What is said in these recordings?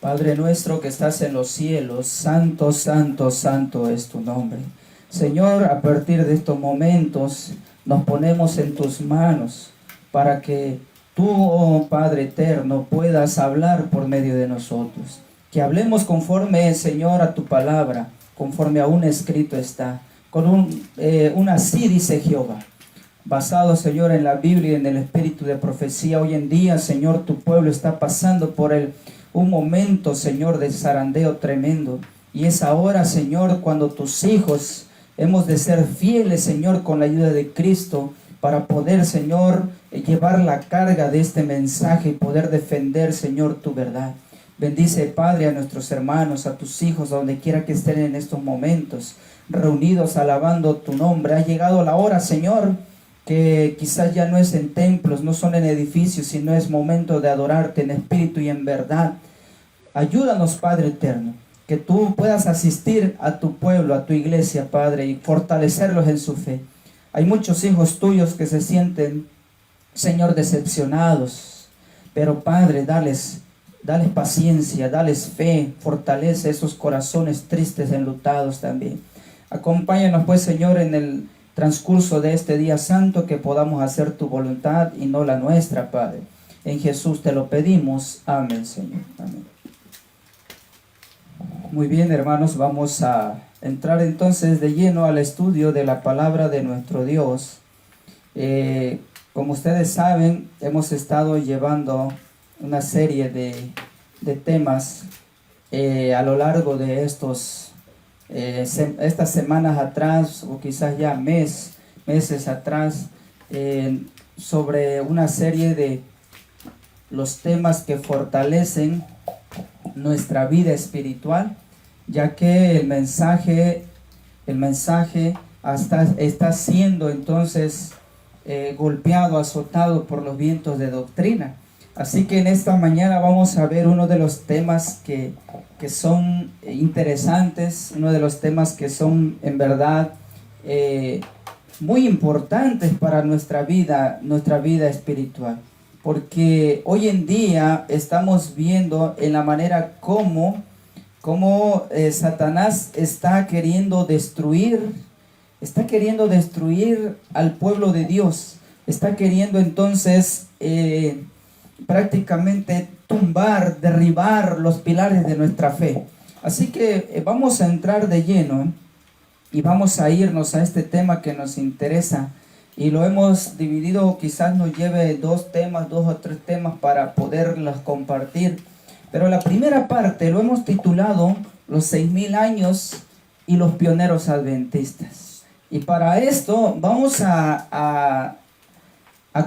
Padre nuestro que estás en los cielos, santo, santo, santo es tu nombre. Señor, a partir de estos momentos nos ponemos en tus manos para que tú, oh Padre eterno, puedas hablar por medio de nosotros. Que hablemos conforme, Señor, a tu palabra, conforme a un escrito está. Un así dice Jehová. Basado, Señor, en la Biblia y en el espíritu de profecía, hoy en día, Señor, tu pueblo está pasando por un momento, Señor, de zarandeo tremendo. Y es ahora, Señor, cuando tus hijos hemos de ser fieles, Señor, con la ayuda de Cristo, para poder, Señor, llevar la carga de este mensaje y poder defender, Señor, tu verdad. Bendice, Padre, a nuestros hermanos, a tus hijos, donde quiera que estén en estos momentos, reunidos alabando tu nombre. Ha llegado la hora, Señor, que quizás ya no es en templos, no son en edificios, sino es momento de adorarte en espíritu y en verdad. Ayúdanos, Padre eterno, que tú puedas asistir a tu pueblo, a tu iglesia, Padre, y fortalecerlos en su fe. Hay muchos hijos tuyos que se sienten, Señor, decepcionados, pero Padre, dales paciencia, dales fe, fortalece esos corazones tristes, enlutados también. Acompáñanos pues, Señor, en el transcurso de este día santo, que podamos hacer tu voluntad y no la nuestra, Padre. En Jesús te lo pedimos. Amén, Señor. Amén. Muy bien, hermanos, vamos a entrar entonces de lleno al estudio de la palabra de nuestro Dios. Como ustedes saben, hemos estado llevando una serie de temas a lo largo de estas semanas atrás, o quizás ya meses atrás, sobre una serie de los temas que fortalecen nuestra vida espiritual, ya que el mensaje está siendo entonces golpeado, azotado por los vientos de doctrina. Así que en esta mañana vamos a ver uno de los temas que son interesantes, uno de los temas que son en verdad muy importantes para nuestra vida espiritual. Porque hoy en día estamos viendo en la manera como Satanás está queriendo destruir al pueblo de Dios. Está queriendo entonces prácticamente derribar los pilares de nuestra fe. Así que vamos a entrar de lleno y vamos a irnos a este tema que nos interesa, y lo hemos dividido, quizás nos lleve dos o tres temas para poderlos compartir, pero la primera parte lo hemos titulado Los 6000 años y los pioneros adventistas. Y para esto vamos a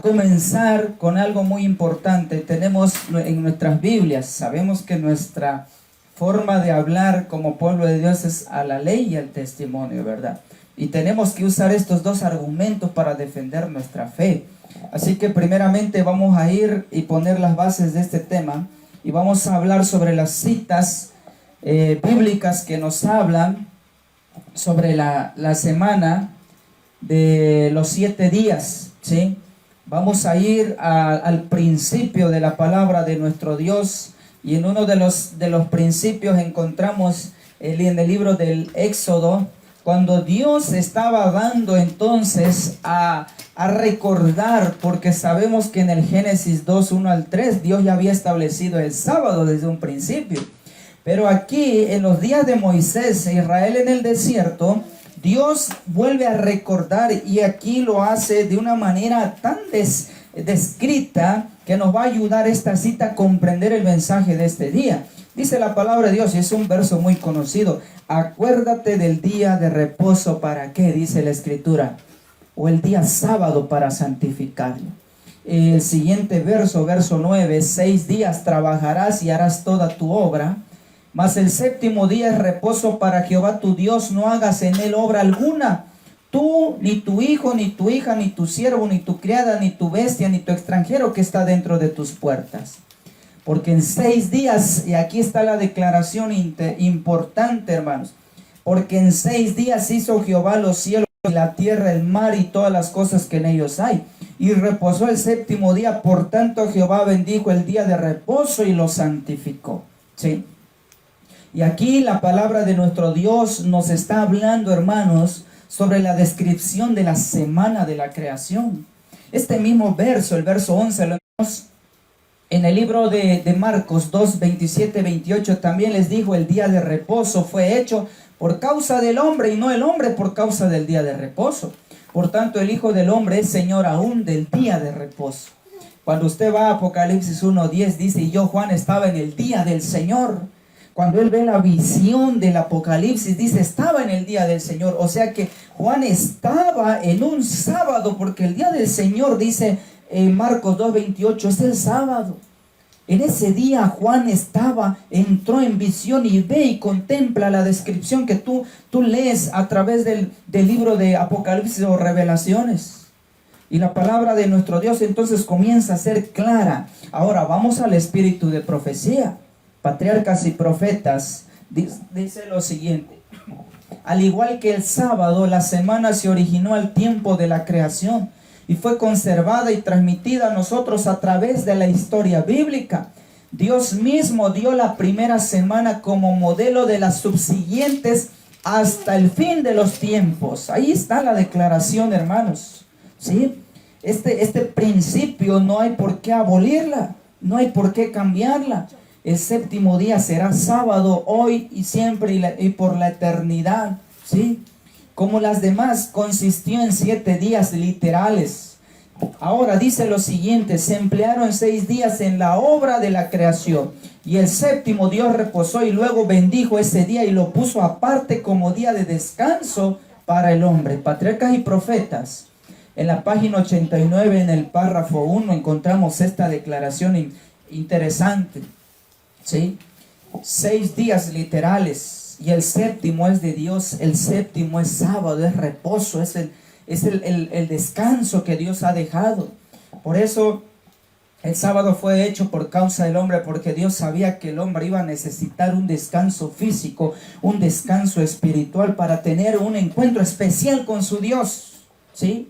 comenzar con algo muy importante. Tenemos en nuestras Biblias, sabemos que nuestra forma de hablar como pueblo de Dios es a la ley y al testimonio, ¿verdad? Y tenemos que usar estos dos argumentos para defender nuestra fe. Así que primeramente vamos a ir y poner las bases de este tema, y vamos a hablar sobre las citas bíblicas que nos hablan sobre la semana de los 7 días, ¿sí? Vamos a ir al principio de la palabra de nuestro Dios, y en uno de los principios encontramos en el libro del Éxodo, cuando Dios estaba dando entonces a recordar, porque sabemos que en el Génesis 2, 1 al 3, Dios ya había establecido el sábado desde un principio. Pero aquí, en los días de Moisés e Israel en el desierto, Dios vuelve a recordar, y aquí lo hace de una manera tan descrita que nos va a ayudar esta cita a comprender el mensaje de este día. Dice la palabra de Dios, y es un verso muy conocido: acuérdate del día de reposo. ¿Para qué? Dice la Escritura. O el día sábado, para santificarlo. El siguiente verso 9: 6 días trabajarás y harás toda tu obra, mas el séptimo día es reposo para Jehová tu Dios, no hagas en él obra alguna. Tú, ni tu hijo, ni tu hija, ni tu siervo, ni tu criada, ni tu bestia, ni tu extranjero que está dentro de tus puertas. Porque en 6 días, y aquí está la declaración importante, hermanos, porque en 6 días hizo Jehová los cielos y la tierra, el mar y todas las cosas que en ellos hay, y reposó el séptimo día. Por tanto Jehová bendijo el día de reposo y lo santificó. ¿Sí? Y aquí la palabra de nuestro Dios nos está hablando, hermanos, sobre la descripción de la semana de la creación. Este mismo verso, el verso 11, lo vemos en el libro de Marcos 2, 27, 28. También les dijo, el día de reposo fue hecho por causa del hombre y no el hombre por causa del día de reposo. Por tanto, el Hijo del Hombre es Señor aún del día de reposo. Cuando usted va a Apocalipsis 1:10, dice, y yo, Juan, estaba en el día del Señor. Cuando él ve la visión del Apocalipsis, dice, estaba en el día del Señor. O sea que Juan estaba en un sábado, porque el día del Señor, dice en Marcos 2:28, es el sábado. En ese día Juan entró en visión y ve y contempla la descripción que tú lees a través del libro de Apocalipsis o Revelaciones. Y la palabra de nuestro Dios entonces comienza a ser clara. Ahora vamos al espíritu de profecía. Patriarcas y profetas, dice lo siguiente. Al igual que el sábado, la semana se originó al tiempo de la creación y fue conservada y transmitida a nosotros a través de la historia bíblica. Dios mismo dio la primera semana como modelo de las subsiguientes hasta el fin de los tiempos. Ahí está la declaración, hermanos. ¿Sí? Este principio no hay por qué abolirla, no hay por qué cambiarla. El séptimo día será sábado, hoy y siempre y por la eternidad, ¿sí? Como las demás, consistió en 7 días literales. Ahora dice lo siguiente, se emplearon 6 días en la obra de la creación. Y el séptimo Dios reposó y luego bendijo ese día y lo puso aparte como día de descanso para el hombre. Patriarcas y profetas. En la página 89, en el párrafo 1, encontramos esta declaración interesante. ¿Sí? 6 días literales y el séptimo es de Dios. El séptimo es sábado, es reposo, es el descanso que Dios ha dejado. Por eso el sábado fue hecho por causa del hombre, porque Dios sabía que el hombre iba a necesitar un descanso físico, un descanso espiritual para tener un encuentro especial con su Dios. ¿Sí?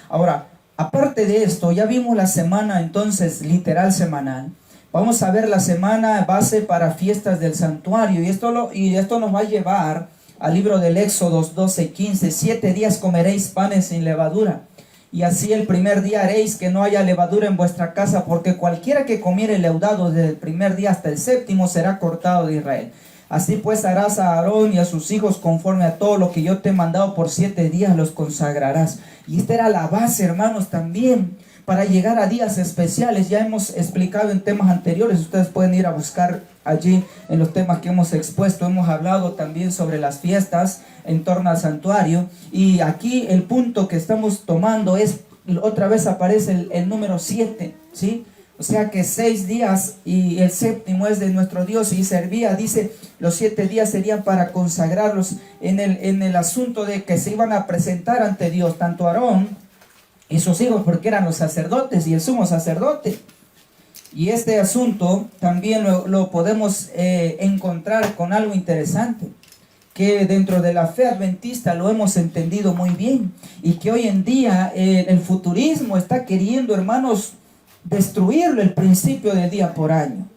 Ahora, aparte de esto, ya vimos la semana entonces literal semanal. Vamos a ver la semana base para fiestas del santuario. Y esto nos va a llevar al libro del Éxodo 12:15. 7 días comeréis panes sin levadura. Y así el primer día haréis que no haya levadura en vuestra casa, porque cualquiera que comiere leudado desde el primer día hasta el séptimo será cortado de Israel. Así pues harás a Aarón y a sus hijos conforme a todo lo que yo te he mandado, por 7 días los consagrarás. Y esta era la base, hermanos, también para llegar a días especiales. Ya hemos explicado en temas anteriores, ustedes pueden ir a buscar allí en los temas que hemos expuesto. Hemos hablado también sobre las fiestas en torno al santuario, y aquí el punto que estamos tomando es, otra vez aparece el número 7, ¿sí? O sea que 6 días y el séptimo es de nuestro Dios, y servía, dice, los 7 días serían para consagrarlos en el asunto de que se iban a presentar ante Dios, tanto Aarón y sus hijos, porque eran los sacerdotes y el sumo sacerdote. Y este asunto también lo podemos encontrar con algo interesante, que dentro de la fe adventista lo hemos entendido muy bien, y que hoy en día el futurismo está queriendo, hermanos, destruirlo, el principio de día por año.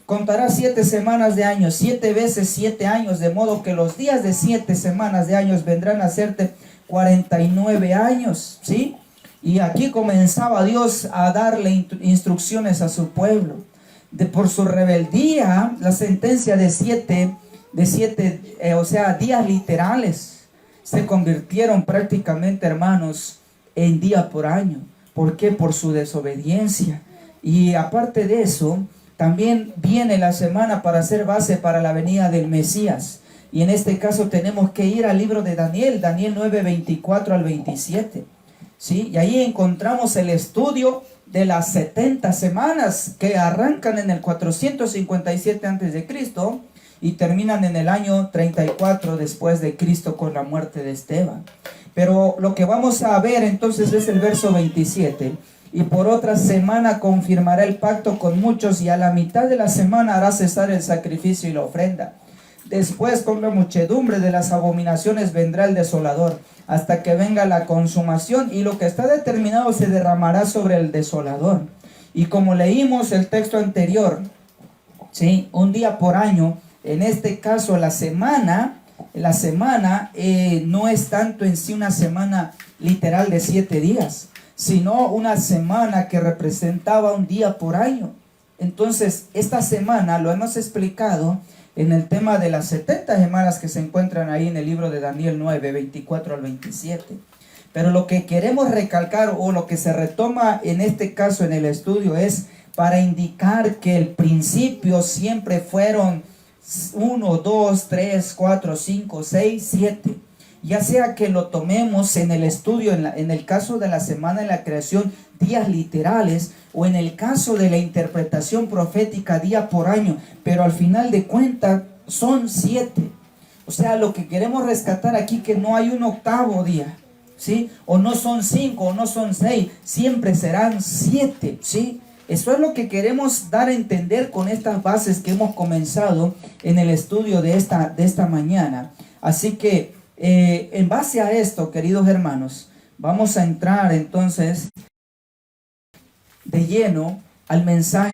Contará 7 semanas de años, 7 veces 7 años, de modo que los días de 7 semanas de años vendrán a hacerte 49 años, ¿sí? Y aquí comenzaba Dios a darle instrucciones a su pueblo. Por su rebeldía, la sentencia de 7, o sea, días literales, se convirtieron prácticamente, hermanos, en día por año. ¿Por qué? Por su desobediencia. Y aparte de eso, también viene la semana para ser base para la venida del Mesías. Y en este caso tenemos que ir al libro de Daniel 9, 24 al 27. ¿Sí? Y ahí encontramos el estudio de las 70 semanas que arrancan en el 457 a.C. y terminan en el año 34 después de Cristo con la muerte de Esteban. Pero lo que vamos a ver entonces es el verso 27. Y por otra semana confirmará el pacto con muchos, y a la mitad de la semana hará cesar el sacrificio y la ofrenda. Después, con la muchedumbre de las abominaciones vendrá el desolador, hasta que venga la consumación, y lo que está determinado se derramará sobre el desolador. Y como leímos el texto anterior, ¿sí? Un día por año En este caso, la semana no es tanto en sí una semana literal de 7 días, sino una semana que representaba un día por año. Entonces, esta semana lo hemos explicado en el tema de las 70 semanas que se encuentran ahí en el libro de Daniel 9, 24 al 27. Pero lo que queremos recalcar, o lo que se retoma en este caso en el estudio, es para indicar que el principio siempre fueron 1, 2, 3, 4, 5, 6, 7. Ya sea que lo tomemos en el estudio, en el caso de la semana de la creación, días literales, o en el caso de la interpretación profética, día por año, pero al final de cuentas son 7. O sea, lo que queremos rescatar aquí, que no hay un octavo día, ¿sí? O no son 5, o no son 6, siempre serán 7, ¿sí? Eso es lo que queremos dar a entender con estas bases que hemos comenzado en el estudio de esta mañana. Así que en base a esto, queridos hermanos, vamos a entrar entonces de lleno al mensaje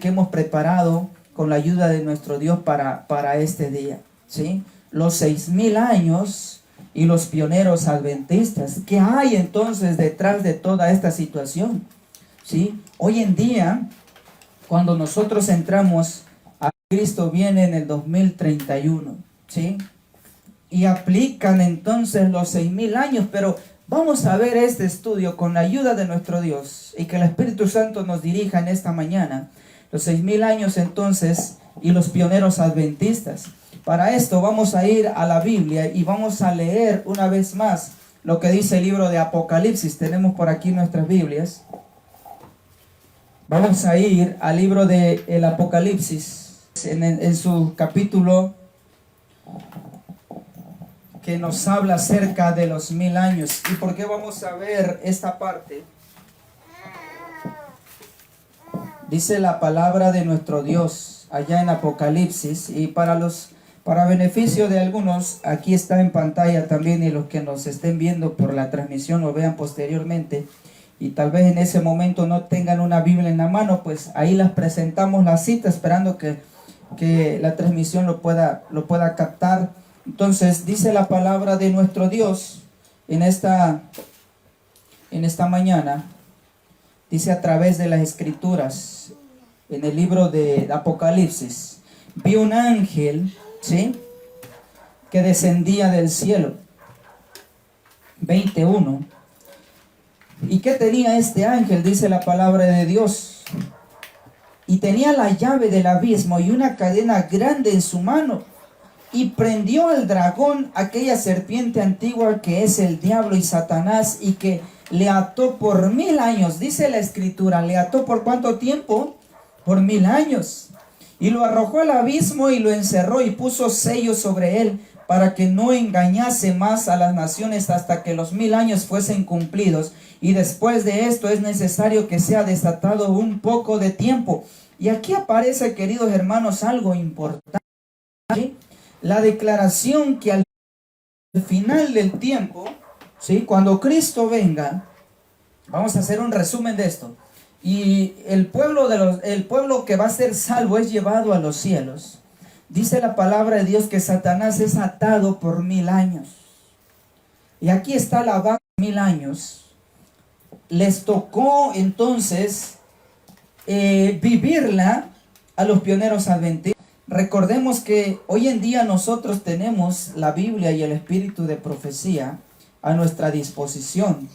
que hemos preparado con la ayuda de nuestro Dios para este día, ¿sí? Los 6000 años y los pioneros adventistas. ¿Qué hay entonces detrás de toda esta situación? ¿Sí? Hoy en día, cuando nosotros entramos a Cristo, viene en el 2031, ¿sí? Y aplican entonces los 6000 años, pero vamos a ver este estudio con la ayuda de nuestro Dios y que el Espíritu Santo nos dirija en esta mañana. Los 6000 años entonces y los pioneros adventistas. Para esto vamos a ir a la Biblia y vamos a leer una vez más lo que dice el libro de Apocalipsis. Tenemos por aquí nuestras Biblias. Vamos a ir al libro de el Apocalipsis en su capítulo que nos habla acerca de los 1000 años. ¿Y por qué vamos a ver esta parte? Dice la palabra de nuestro Dios allá en Apocalipsis, y para beneficio de algunos, aquí está en pantalla también, y los que nos estén viendo por la transmisión lo vean posteriormente, y tal vez en ese momento no tengan una Biblia en la mano, pues ahí las presentamos la cita, esperando que la transmisión lo pueda captar. Entonces dice la palabra de nuestro Dios en esta mañana, dice a través de las escrituras, en el libro de Apocalipsis: vi un ángel, ¿sí?, que descendía del cielo. 21. ¿Y qué tenía este ángel? Dice la palabra de Dios. Y tenía la llave del abismo y una cadena grande en su mano. Y prendió al dragón, aquella serpiente antigua que es el diablo y Satanás, y que le ató por 1000 años. Dice la escritura, ¿le ató por cuánto tiempo? Por 1000 años. Y lo arrojó al abismo y lo encerró y puso sellos sobre él, para que no engañase más a las naciones hasta que los 1000 años fuesen cumplidos. Y después de esto es necesario que sea desatado un poco de tiempo. Y aquí aparece, queridos hermanos, algo importante. ¿Sí? La declaración que al final del tiempo, ¿sí?, cuando Cristo venga, vamos a hacer un resumen de esto. Y el pueblo que va a ser salvo es llevado a los cielos. Dice la palabra de Dios que Satanás es atado por 1000 años. Y aquí está la base de 1000 años. Les tocó entonces vivirla a los pioneros adventistas. Recordemos que hoy en día nosotros tenemos la Biblia y el espíritu de profecía a nuestra disposición.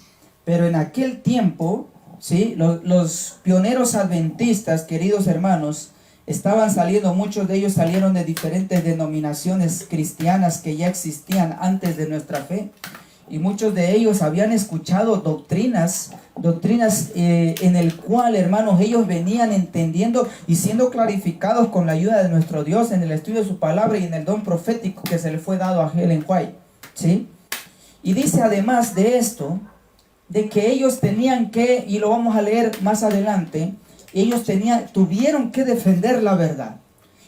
Pero en aquel tiempo, ¿sí?, los pioneros adventistas, queridos hermanos, estaban saliendo, muchos de ellos salieron de diferentes denominaciones cristianas que ya existían antes de nuestra fe. Y muchos de ellos habían escuchado doctrinas en el cual, hermanos, ellos venían entendiendo y siendo clarificados con la ayuda de nuestro Dios en el estudio de su palabra y en el don profético que se le fue dado a Ellen White, ¿sí? Y dice además de esto, de que ellos tenían que, y lo vamos a leer más adelante, ellos tuvieron que defender la verdad.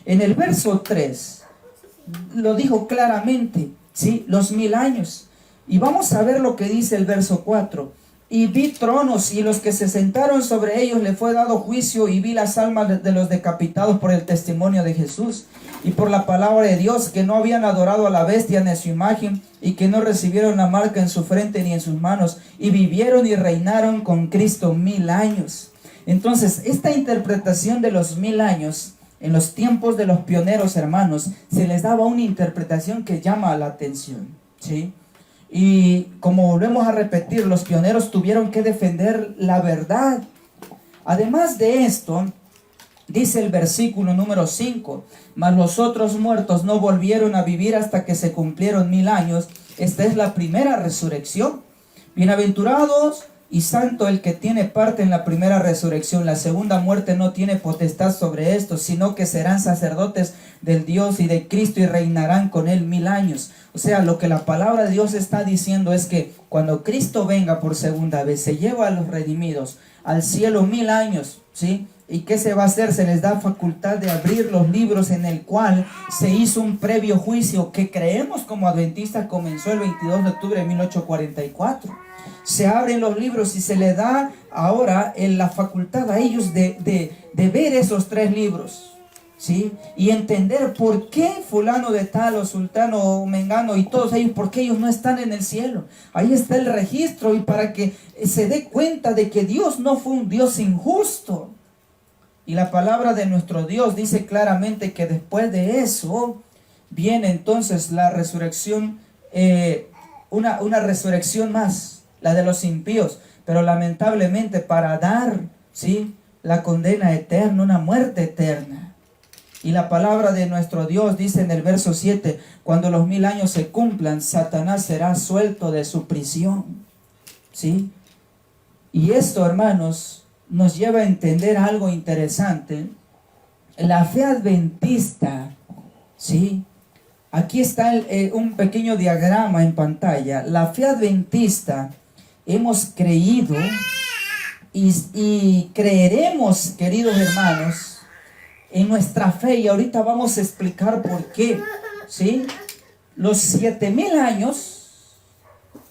En el verso 3 lo dijo claramente, ¿sí?, los 1000 años. Y vamos a ver lo que dice el verso 4. Y vi tronos, y los que se sentaron sobre ellos le fue dado juicio, y vi las almas de los decapitados por el testimonio de Jesús y por la palabra de Dios, que no habían adorado a la bestia ni a su imagen, y que no recibieron la marca en su frente ni en sus manos, y vivieron y reinaron con Cristo 1000 años. Entonces, esta interpretación de los 1000 años, en los tiempos de los pioneros, hermanos, se les daba una interpretación que llama la atención, ¿sí? Y como volvemos a repetir, los pioneros tuvieron que defender la verdad. Además de esto, dice el versículo número 5, mas los otros muertos no volvieron a vivir hasta que se cumplieron 1000 años. Esta es la primera resurrección. Bienaventurados y santo el que tiene parte en la primera resurrección. La segunda muerte no tiene potestad sobre esto, sino que serán sacerdotes del Dios y de Cristo y reinarán con él 1000 años. O sea, lo que la palabra de Dios está diciendo es que cuando Cristo venga por segunda vez, se lleva a los redimidos al cielo 1000 años, ¿sí? ¿Y qué se va a hacer? Se les da facultad de abrir los libros en el cual se hizo un previo juicio que creemos como adventistas comenzó el 22 de octubre de 1844. Se abren los libros y se le da ahora la facultad a ellos de ver esos 3 libros, ¿sí? Y entender por qué fulano de tal o sultano o mengano y todos ellos, por qué ellos no están en el cielo. Ahí está el registro, y para que se dé cuenta de que Dios no fue un Dios injusto. Y la palabra de nuestro Dios dice claramente que después de eso viene entonces la resurrección, una resurrección más, la de los impíos, pero lamentablemente para dar, ¿sí?, la condena eterna, una muerte eterna. Y la palabra de nuestro Dios dice en el verso 7, cuando los 1000 años se cumplan, Satanás será suelto de su prisión, ¿sí? Y esto, hermanos, nos lleva a entender algo interesante. La fe adventista, ¿sí? Aquí está un pequeño diagrama en pantalla. La fe adventista hemos creído y creeremos, queridos hermanos, en nuestra fe, y ahorita vamos a explicar por qué, ¿sí? Los 7000 años,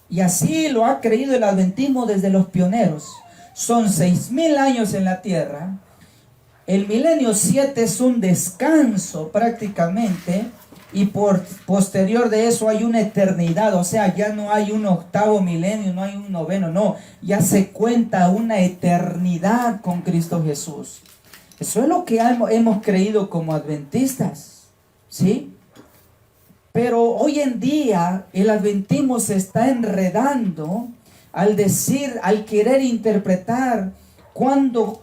y así lo ha creído el adventismo desde los pioneros, son 6000 años en la tierra. El milenio 7 es un descanso prácticamente, y posterior de eso hay una eternidad. O sea, ya no hay un 8º milenio, no hay un 9º, no, ya se cuenta una eternidad con Cristo Jesús. Eso es lo que hemos creído como adventistas, ¿sí? Pero hoy en día el adventismo se está enredando al decir, al querer interpretar cuándo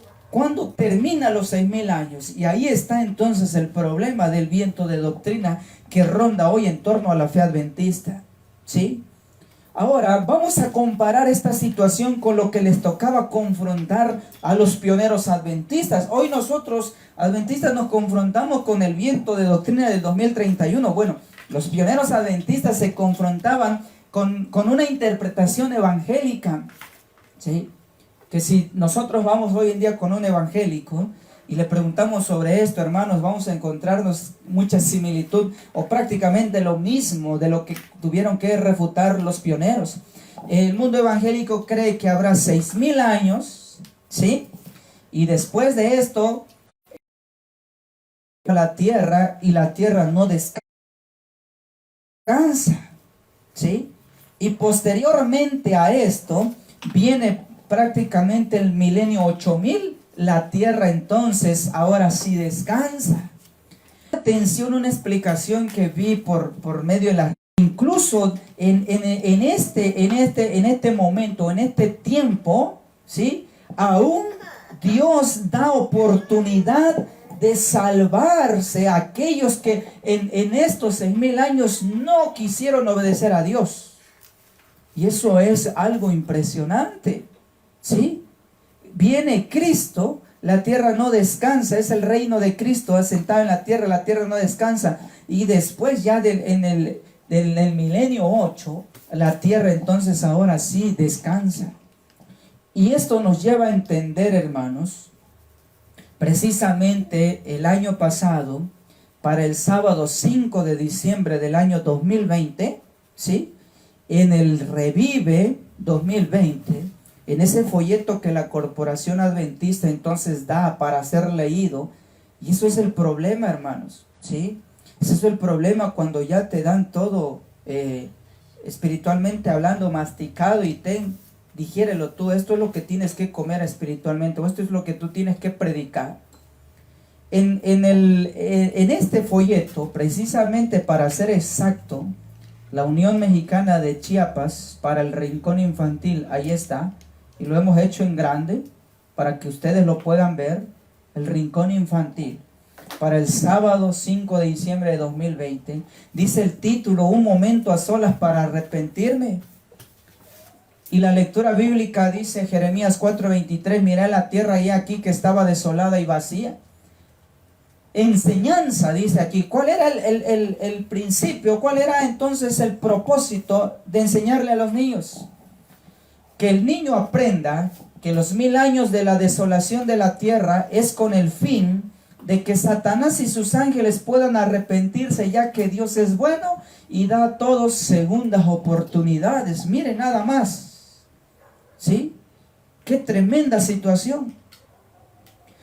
termina los 6000 años. Y ahí está entonces el problema del viento de doctrina que ronda hoy en torno a la fe adventista, ¿sí? Ahora vamos a comparar esta situación con lo que les tocaba confrontar a los pioneros adventistas. Hoy nosotros adventistas nos confrontamos con el viento de doctrina del 2031. Bueno, los pioneros adventistas se confrontaban con una interpretación evangélica, ¿sí? Que si nosotros vamos hoy en día con un evangélico y le preguntamos sobre esto, hermanos, vamos a encontrarnos mucha similitud o prácticamente lo mismo de lo que tuvieron que refutar los pioneros. El mundo evangélico cree que habrá 6000 años, ¿sí? Y después de esto, la tierra, y la tierra no descansa, ¿sí? Y posteriormente a esto viene prácticamente el milenio 8000, la tierra entonces ahora sí descansa. Atención, una explicación que vi por medio de la... Incluso en este momento, en este tiempo, ¿sí? Aún Dios da oportunidad de salvarse a aquellos que en estos 6000 años no quisieron obedecer a Dios. Y eso es algo impresionante, ¿sí? Viene Cristo, la tierra no descansa, es el reino de Cristo asentado en la tierra no descansa. Y después ya en el milenio 8, la tierra entonces ahora sí descansa. Y esto nos lleva a entender, hermanos, precisamente el año pasado, para el sábado 5 de diciembre del año 2020, ¿sí? En el Revive 2020, En ese folleto que la Corporación Adventista entonces da para ser leído, y eso es el problema, hermanos, ¿sí? Ese es el problema cuando ya te dan todo espiritualmente hablando, masticado, y digiérelo tú, esto es lo que tienes que comer espiritualmente, o esto es lo que tú tienes que predicar. En este folleto, precisamente para ser exacto, la Unión Mexicana de Chiapas para el Rincón Infantil, ahí está, y lo hemos hecho en grande para que ustedes lo puedan ver, el Rincón Infantil, para el sábado 5 de diciembre de 2020, dice el título, Un momento a solas para arrepentirme. Y la lectura bíblica dice, Jeremías 4:23, miré la tierra y aquí que estaba desolada y vacía. Enseñanza, dice aquí. ¿Cuál era el principio? ¿Cuál era entonces el propósito de enseñarle a los niños? Que el niño aprenda que los 1000 años de la desolación de la tierra es con el fin de que Satanás y sus ángeles puedan arrepentirse, ya que Dios es bueno y da a todos segundas oportunidades. Mire nada más, ¿sí? Qué tremenda situación.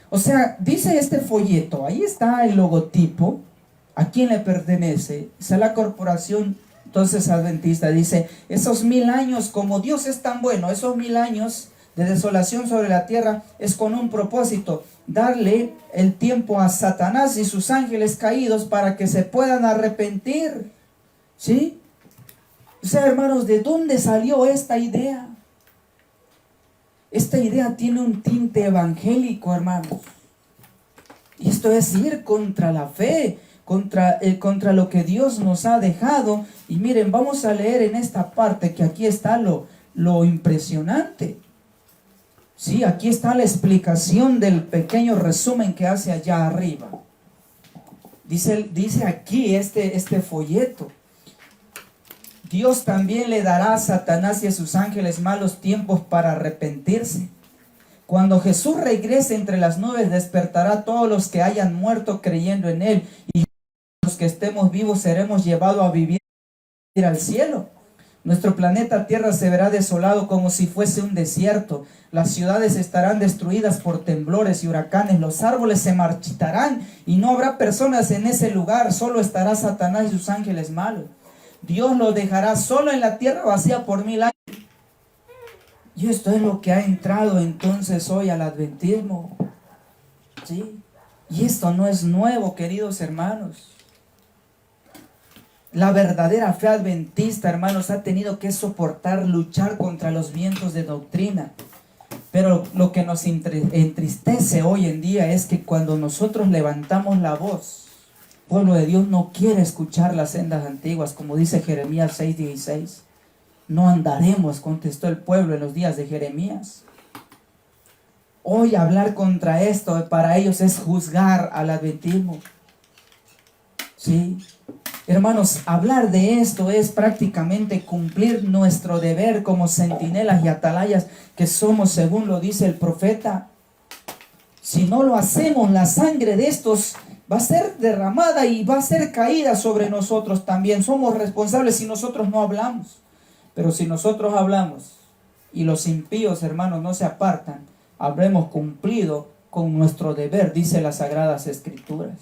O sea, dice este folleto, ahí está el logotipo, ¿a quién le pertenece? Es a la Corporación entonces Adventista. Dice, esos 1000 años, como Dios es tan bueno, esos 1000 años de desolación sobre la tierra es con un propósito, darle el tiempo a Satanás y sus ángeles caídos para que se puedan arrepentir, ¿sí? O sea, hermanos, ¿de dónde salió esta idea? Esta idea tiene un tinte evangélico, hermanos. Y esto es ir contra la fe, contra lo que Dios nos ha dejado. Y miren, vamos a leer en esta parte que aquí está lo impresionante. Sí, aquí está la explicación del pequeño resumen que hace allá arriba. Dice aquí este folleto. Dios también le dará a Satanás y a sus ángeles malos tiempos para arrepentirse. Cuando Jesús regrese entre las nubes, despertará a todos los que hayan muerto creyendo en Él. Y los que estemos vivos seremos llevados a vivir al cielo. Nuestro planeta Tierra se verá desolado como si fuese un desierto. Las ciudades estarán destruidas por temblores y huracanes. Los árboles se marchitarán y no habrá personas en ese lugar. Solo estará Satanás y sus ángeles malos. Dios lo dejará solo en la tierra vacía por 1000 años. Y esto es lo que ha entrado entonces hoy al adventismo, ¿sí? Y esto no es nuevo, queridos hermanos. La verdadera fe adventista, hermanos, ha tenido que soportar, luchar contra los vientos de doctrina. Pero lo que nos entristece hoy en día es que cuando nosotros levantamos la voz, el pueblo de Dios no quiere escuchar las sendas antiguas, como dice Jeremías 6:16. No andaremos, contestó el pueblo en los días de Jeremías. Hoy hablar contra esto para ellos es juzgar al adventismo. Sí, hermanos, hablar de esto es prácticamente cumplir nuestro deber como centinelas y atalayas que somos, según lo dice el profeta. Si no lo hacemos, la sangre de estos va a ser derramada y va a ser caída sobre nosotros también. Somos responsables si nosotros no hablamos. Pero si nosotros hablamos y los impíos, hermanos, no se apartan, habremos cumplido con nuestro deber, dice las Sagradas Escrituras.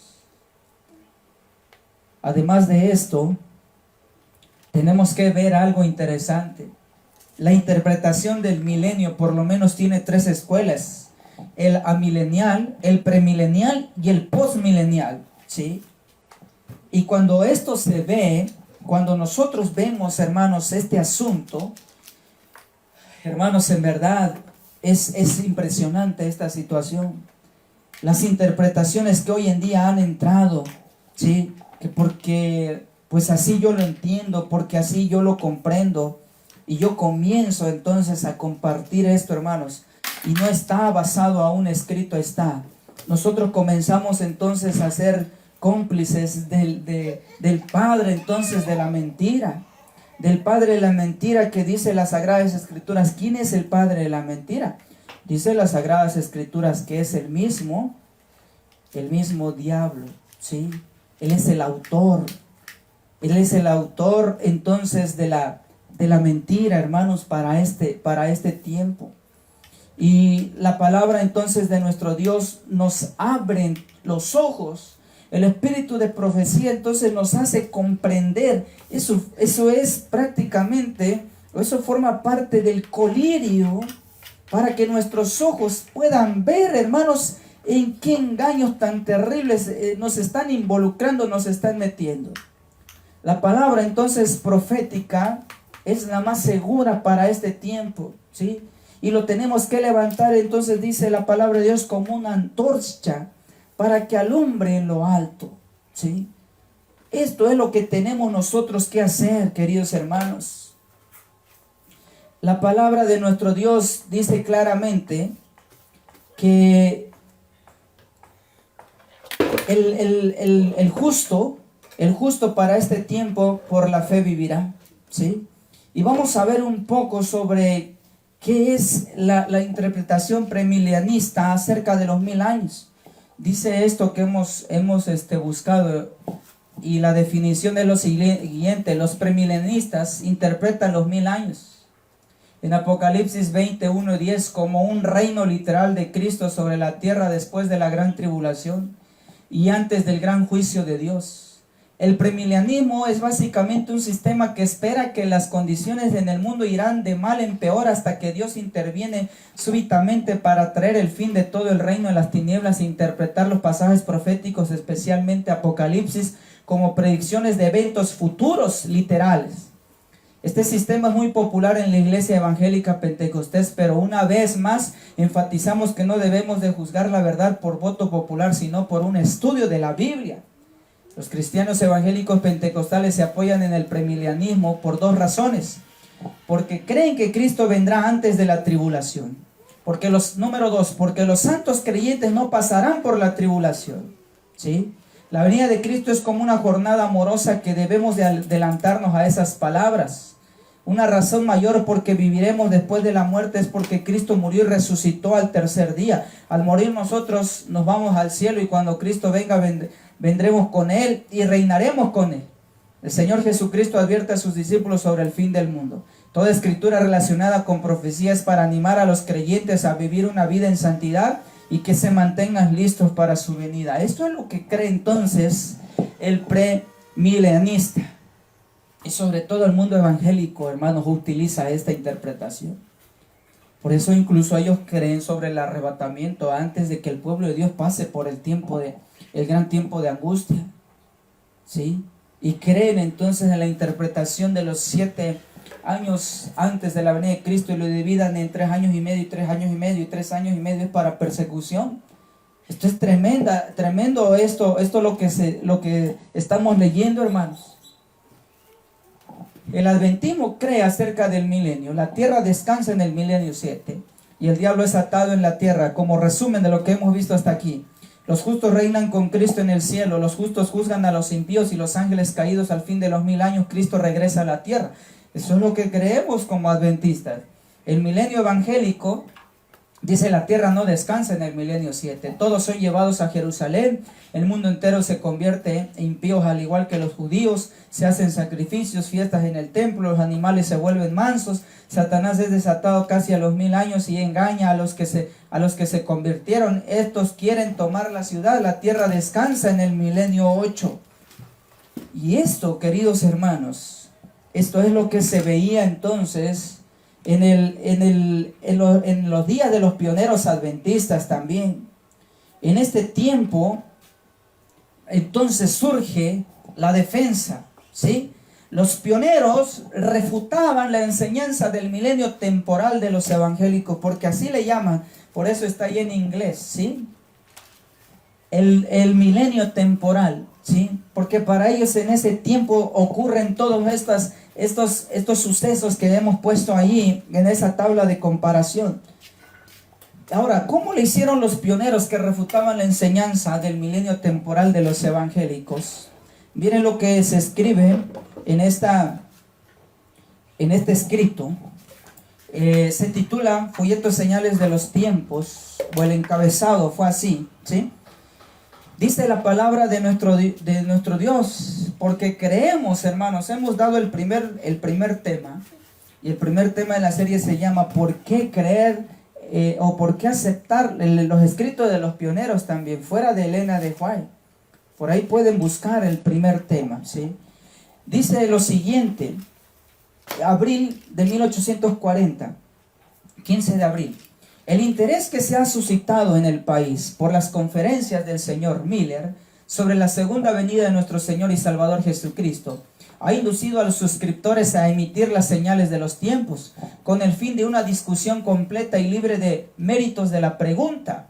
Además de esto, tenemos que ver algo interesante. La interpretación del milenio por lo menos tiene 3 escuelas: el amilenial, el premilenial y el postmilenial, ¿sí? Y cuando esto se ve, cuando nosotros vemos, hermanos, este asunto, hermanos, en verdad es impresionante esta situación. Las interpretaciones que hoy en día han entrado, ¿sí? Que porque pues así yo lo entiendo, porque así yo lo comprendo, y yo comienzo entonces a compartir esto, hermanos, y no está basado aún escrito, está. Nosotros comenzamos entonces a ser cómplices del padre entonces de la mentira, del padre de la mentira que dice las Sagradas Escrituras. ¿Quién es el padre de la mentira? Dice las Sagradas Escrituras que es el mismo diablo, ¿sí? Él es el autor entonces de la mentira, hermanos, para este tiempo. Y la palabra entonces de nuestro Dios nos abre los ojos. El espíritu de profecía entonces nos hace comprender. Eso es prácticamente, eso forma parte del colirio para que nuestros ojos puedan ver, hermanos, en qué engaños tan terribles nos están involucrando, nos están metiendo. La palabra entonces profética es la más segura para este tiempo, ¿sí? Y lo tenemos que levantar, entonces dice la palabra de Dios, como una antorcha para que alumbre en lo alto, ¿sí? Esto es lo que tenemos nosotros que hacer, queridos hermanos. La palabra de nuestro Dios dice claramente que el justo para este tiempo por la fe vivirá, ¿sí? Y vamos a ver un poco sobre qué es la interpretación premilenialista acerca de los 1000 años. Dice esto que hemos buscado, y la definición de lo siguiente: los premilenistas interpretan los 1000 años en Apocalipsis 21 y 10 como un reino literal de Cristo sobre la tierra después de la gran tribulación y antes del gran juicio de Dios. El premilenialismo es básicamente un sistema que espera que las condiciones en el mundo irán de mal en peor hasta que Dios interviene súbitamente para traer el fin de todo el reino de las tinieblas e interpretar los pasajes proféticos, especialmente Apocalipsis, como predicciones de eventos futuros literales. Este sistema es muy popular en la iglesia evangélica pentecostés, pero una vez más enfatizamos que no debemos de juzgar la verdad por voto popular, sino por un estudio de la Biblia. Los cristianos evangélicos pentecostales se apoyan en el premilenialismo por dos razones: porque creen que Cristo vendrá antes de la tribulación, número dos, porque los santos creyentes no pasarán por la tribulación, ¿sí? La venida de Cristo es como una jornada amorosa que debemos de adelantarnos a esas palabras. Una razón mayor porque viviremos después de la muerte es porque Cristo murió y resucitó al tercer día. Al morir nosotros nos vamos al cielo, y cuando Cristo venga vendremos con Él y reinaremos con Él. El Señor Jesucristo advierte a sus discípulos sobre el fin del mundo. Toda escritura relacionada con profecía es para animar a los creyentes a vivir una vida en santidad y que se mantengan listos para su venida. Esto es lo que cree entonces el premilenista. Y sobre todo el mundo evangélico, hermanos, utiliza esta interpretación. Por eso incluso ellos creen sobre el arrebatamiento antes de que el pueblo de Dios pase por el gran tiempo de angustia, ¿sí? Y creen entonces en la interpretación de los 7 años antes de la venida de Cristo, y lo dividan en 3 años y medio, y 3 años y medio, y 3 años y medio es para persecución. Esto es tremendo esto lo que estamos leyendo, hermanos. El adventismo cree acerca del milenio. La tierra descansa en el milenio 7 y el diablo es atado en la tierra. Como resumen de lo que hemos visto hasta aquí: los justos reinan con Cristo en el cielo, los justos juzgan a los impíos y los ángeles caídos al fin de los 1000 años. Cristo regresa a la tierra. Eso es lo que creemos como adventistas. El milenio evangélico dice: la tierra no descansa en el milenio 7. Todos son llevados a Jerusalén. El mundo entero se convierte en impíos, al igual que los judíos. Se hacen sacrificios, fiestas en el templo. Los animales se vuelven mansos. Satanás es desatado casi a los 1000 años y engaña a los que se convirtieron. Estos quieren tomar la ciudad. La tierra descansa en el milenio 8. Y esto, queridos hermanos, esto es lo que se veía entonces en los días de los pioneros adventistas también. En este tiempo, entonces surge la defensa, ¿sí? Los pioneros refutaban la enseñanza del milenio temporal de los evangélicos, porque así le llaman, por eso está ahí en inglés, ¿sí? El milenio temporal, ¿sí? Porque para ellos en ese tiempo ocurren todos estos sucesos que hemos puesto allí en esa tabla de comparación. Ahora, ¿cómo le hicieron los pioneros que refutaban la enseñanza del milenio temporal de los evangélicos? Miren lo que se escribe en este escrito. Se titula Folleto Señales de los Tiempos, o el encabezado fue así, ¿sí? Dice la palabra de nuestro Dios: porque creemos, hermanos. Hemos dado el primer tema, y el primer tema de la serie se llama ¿por qué creer o por qué aceptar los escritos de los pioneros también, fuera de Elena de White. Por ahí pueden buscar el primer tema, ¿sí? Dice lo siguiente, abril de 1840, 15 de abril. El interés que se ha suscitado en el país por las conferencias del señor Miller sobre la segunda venida de nuestro Señor y Salvador Jesucristo ha inducido a los suscriptores a emitir las señales de los tiempos, con el fin de una discusión completa y libre de méritos de la pregunta.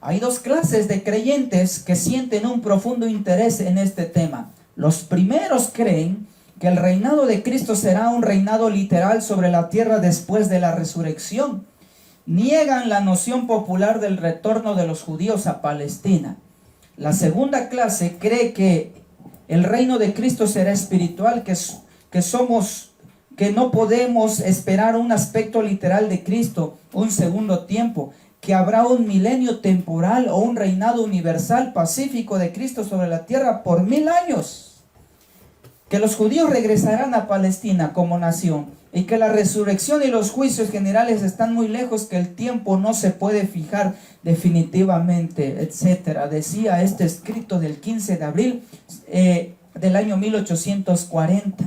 Hay dos clases de creyentes que sienten un profundo interés en este tema. Los primeros creen que el reinado de Cristo será un reinado literal sobre la tierra después de la resurrección. Niegan la noción popular del retorno de los judíos a Palestina. La segunda clase cree que el reino de Cristo será espiritual, que no podemos esperar un aspecto literal de Cristo, un segundo tiempo, que habrá un milenio temporal o un reinado universal pacífico de Cristo sobre la tierra por 1000 años, que los judíos regresarán a Palestina como nación y que la resurrección y los juicios generales están muy lejos, que el tiempo no se puede fijar definitivamente, etcétera. Decía este escrito del 15 de abril del año 1840.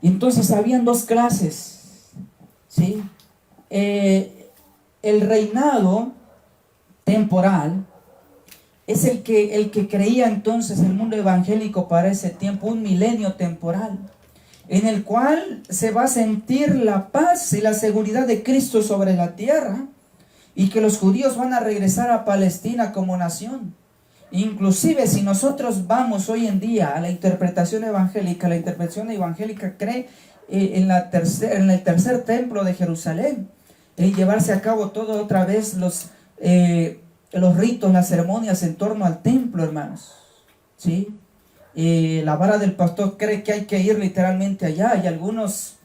Y entonces habían dos clases, ¿sí? El reinado temporal es el que creía entonces el mundo evangélico para ese tiempo, un milenio temporal, en el cual se va a sentir la paz y la seguridad de Cristo sobre la tierra, y que los judíos van a regresar a Palestina como nación. Inclusive si nosotros vamos hoy en día a la interpretación evangélica, la interpretación evangélica cree en el tercer templo de Jerusalén, en llevarse a cabo todo otra vez los ritos, las ceremonias en torno al templo, hermanos, ¿sí? La vara del pastor cree que hay que ir literalmente allá, y algunos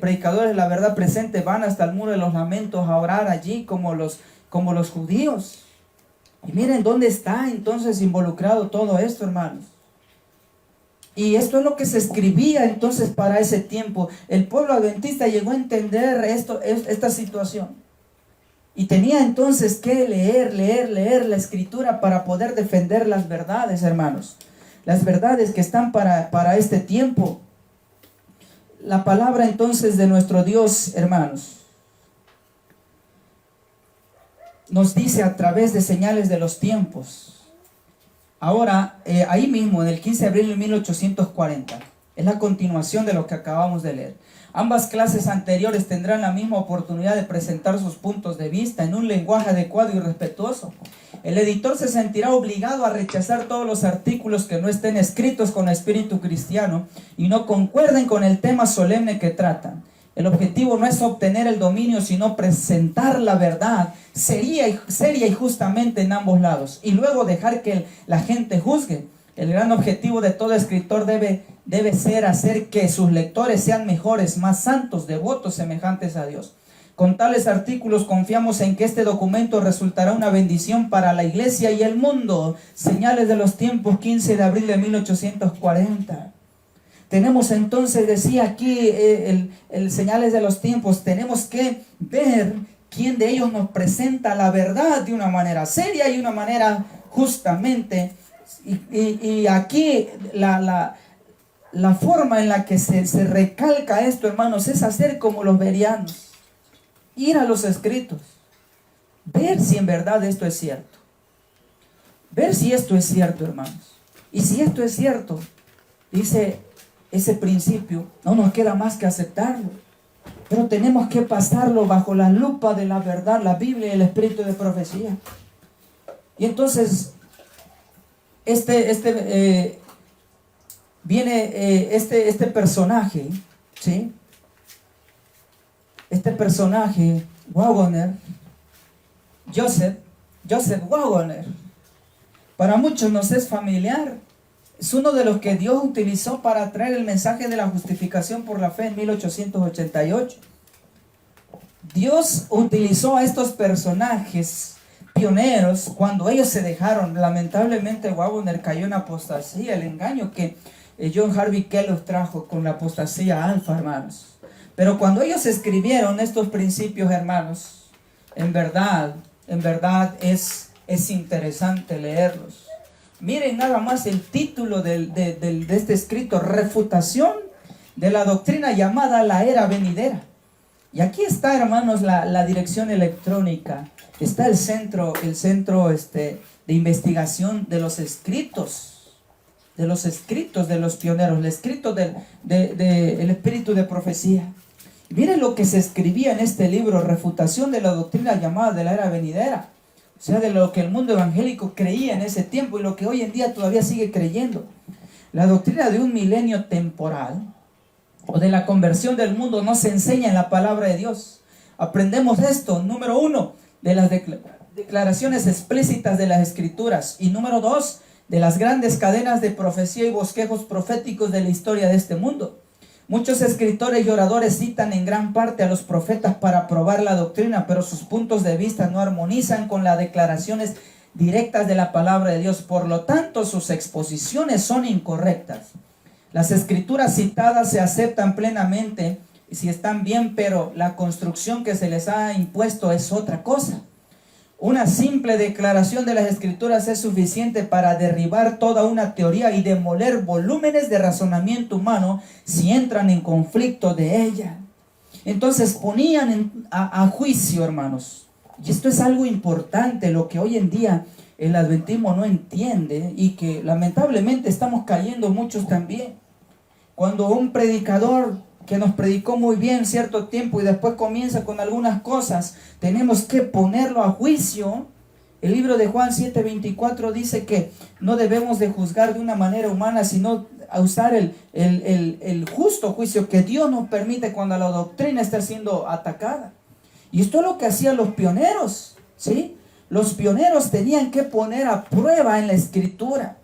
predicadores de la verdad presente van hasta el muro de los lamentos a orar allí como los judíos. Y miren dónde está entonces involucrado todo esto, hermanos. Y esto es lo que se escribía entonces para ese tiempo. El pueblo adventista llegó a entender esta situación. Y tenía entonces que leer la escritura para poder defender las verdades, hermanos. Las verdades que están para este tiempo. La palabra entonces de nuestro Dios, hermanos, nos dice a través de señales de los tiempos. Ahora, ahí mismo, en el 15 de abril de 1840, es la continuación de lo que acabamos de leer. Ambas clases anteriores tendrán la misma oportunidad de presentar sus puntos de vista en un lenguaje adecuado y respetuoso. El editor se sentirá obligado a rechazar todos los artículos que no estén escritos con espíritu cristiano y no concuerden con el tema solemne que tratan. El objetivo no es obtener el dominio, sino presentar la verdad seria y justamente en ambos lados, y luego dejar que la gente juzgue. El gran objetivo de todo escritor debe ser hacer que sus lectores sean mejores, más santos, devotos, semejantes a Dios. Con tales artículos confiamos en que este documento resultará una bendición para la iglesia y el mundo. Señales de los tiempos, 15 de abril de 1840. Tenemos entonces, decía aquí el señales de los tiempos, tenemos que ver quién de ellos nos presenta la verdad de una manera seria y una manera justamente. Y aquí la forma en la que se recalca esto, hermanos, es hacer como los bereanos. Ir a los escritos, ver si en verdad esto es cierto. Ver si esto es cierto, hermanos. Y si esto es cierto, dice ese principio, no nos queda más que aceptarlo. Pero tenemos que pasarlo bajo la lupa de la verdad, la Biblia y el espíritu de profecía. Y entonces, viene este personaje, ¿sí? Este personaje, Waggoner, Joseph Waggoner, para muchos nos es familiar. Es uno de los que Dios utilizó para traer el mensaje de la justificación por la fe en 1888. Dios utilizó a estos personajes pioneros cuando ellos se dejaron. Lamentablemente Waggoner cayó en apostasía, el engaño que John Harvey Kellogg trajo con la apostasía alfa, hermanos. Pero cuando ellos escribieron estos principios, hermanos, en verdad es interesante leerlos. Miren nada más el título de este escrito: Refutación de la doctrina llamada la era venidera. Y aquí está, hermanos, la dirección electrónica. Está el centro de investigación de los escritos, de los pioneros, el escrito del espíritu de profecía. Miren lo que se escribía en este libro: Refutación de la doctrina llamada de la era venidera. O sea, de lo que el mundo evangélico creía en ese tiempo y lo que hoy en día todavía sigue creyendo. La doctrina de un milenio temporal o de la conversión del mundo no se enseña en la palabra de Dios. Aprendemos esto, número 1, de las declaraciones explícitas de las Escrituras, y número 2, de las grandes cadenas de profecía y bosquejos proféticos de la historia de este mundo. Muchos escritores y oradores citan en gran parte a los profetas para probar la doctrina, pero sus puntos de vista no armonizan con las declaraciones directas de la palabra de Dios. Por lo tanto, sus exposiciones son incorrectas. Las escrituras citadas se aceptan plenamente si están bien, pero la construcción que se les ha impuesto es otra cosa. Una simple declaración de las escrituras es suficiente para derribar toda una teoría y demoler volúmenes de razonamiento humano si entran en conflicto de ella. Entonces ponían a juicio, hermanos. Y esto es algo importante, lo que hoy en día el adventismo no entiende y que lamentablemente estamos cayendo muchos también. Cuando un predicador que nos predicó muy bien cierto tiempo y después comienza con algunas cosas, tenemos que ponerlo a juicio. El libro de Juan 7:24 dice que no debemos de juzgar de una manera humana, sino a usar el justo juicio que Dios nos permite cuando la doctrina está siendo atacada. Y esto es lo que hacían los pioneros, ¿sí? Los pioneros tenían que poner a prueba en la escritura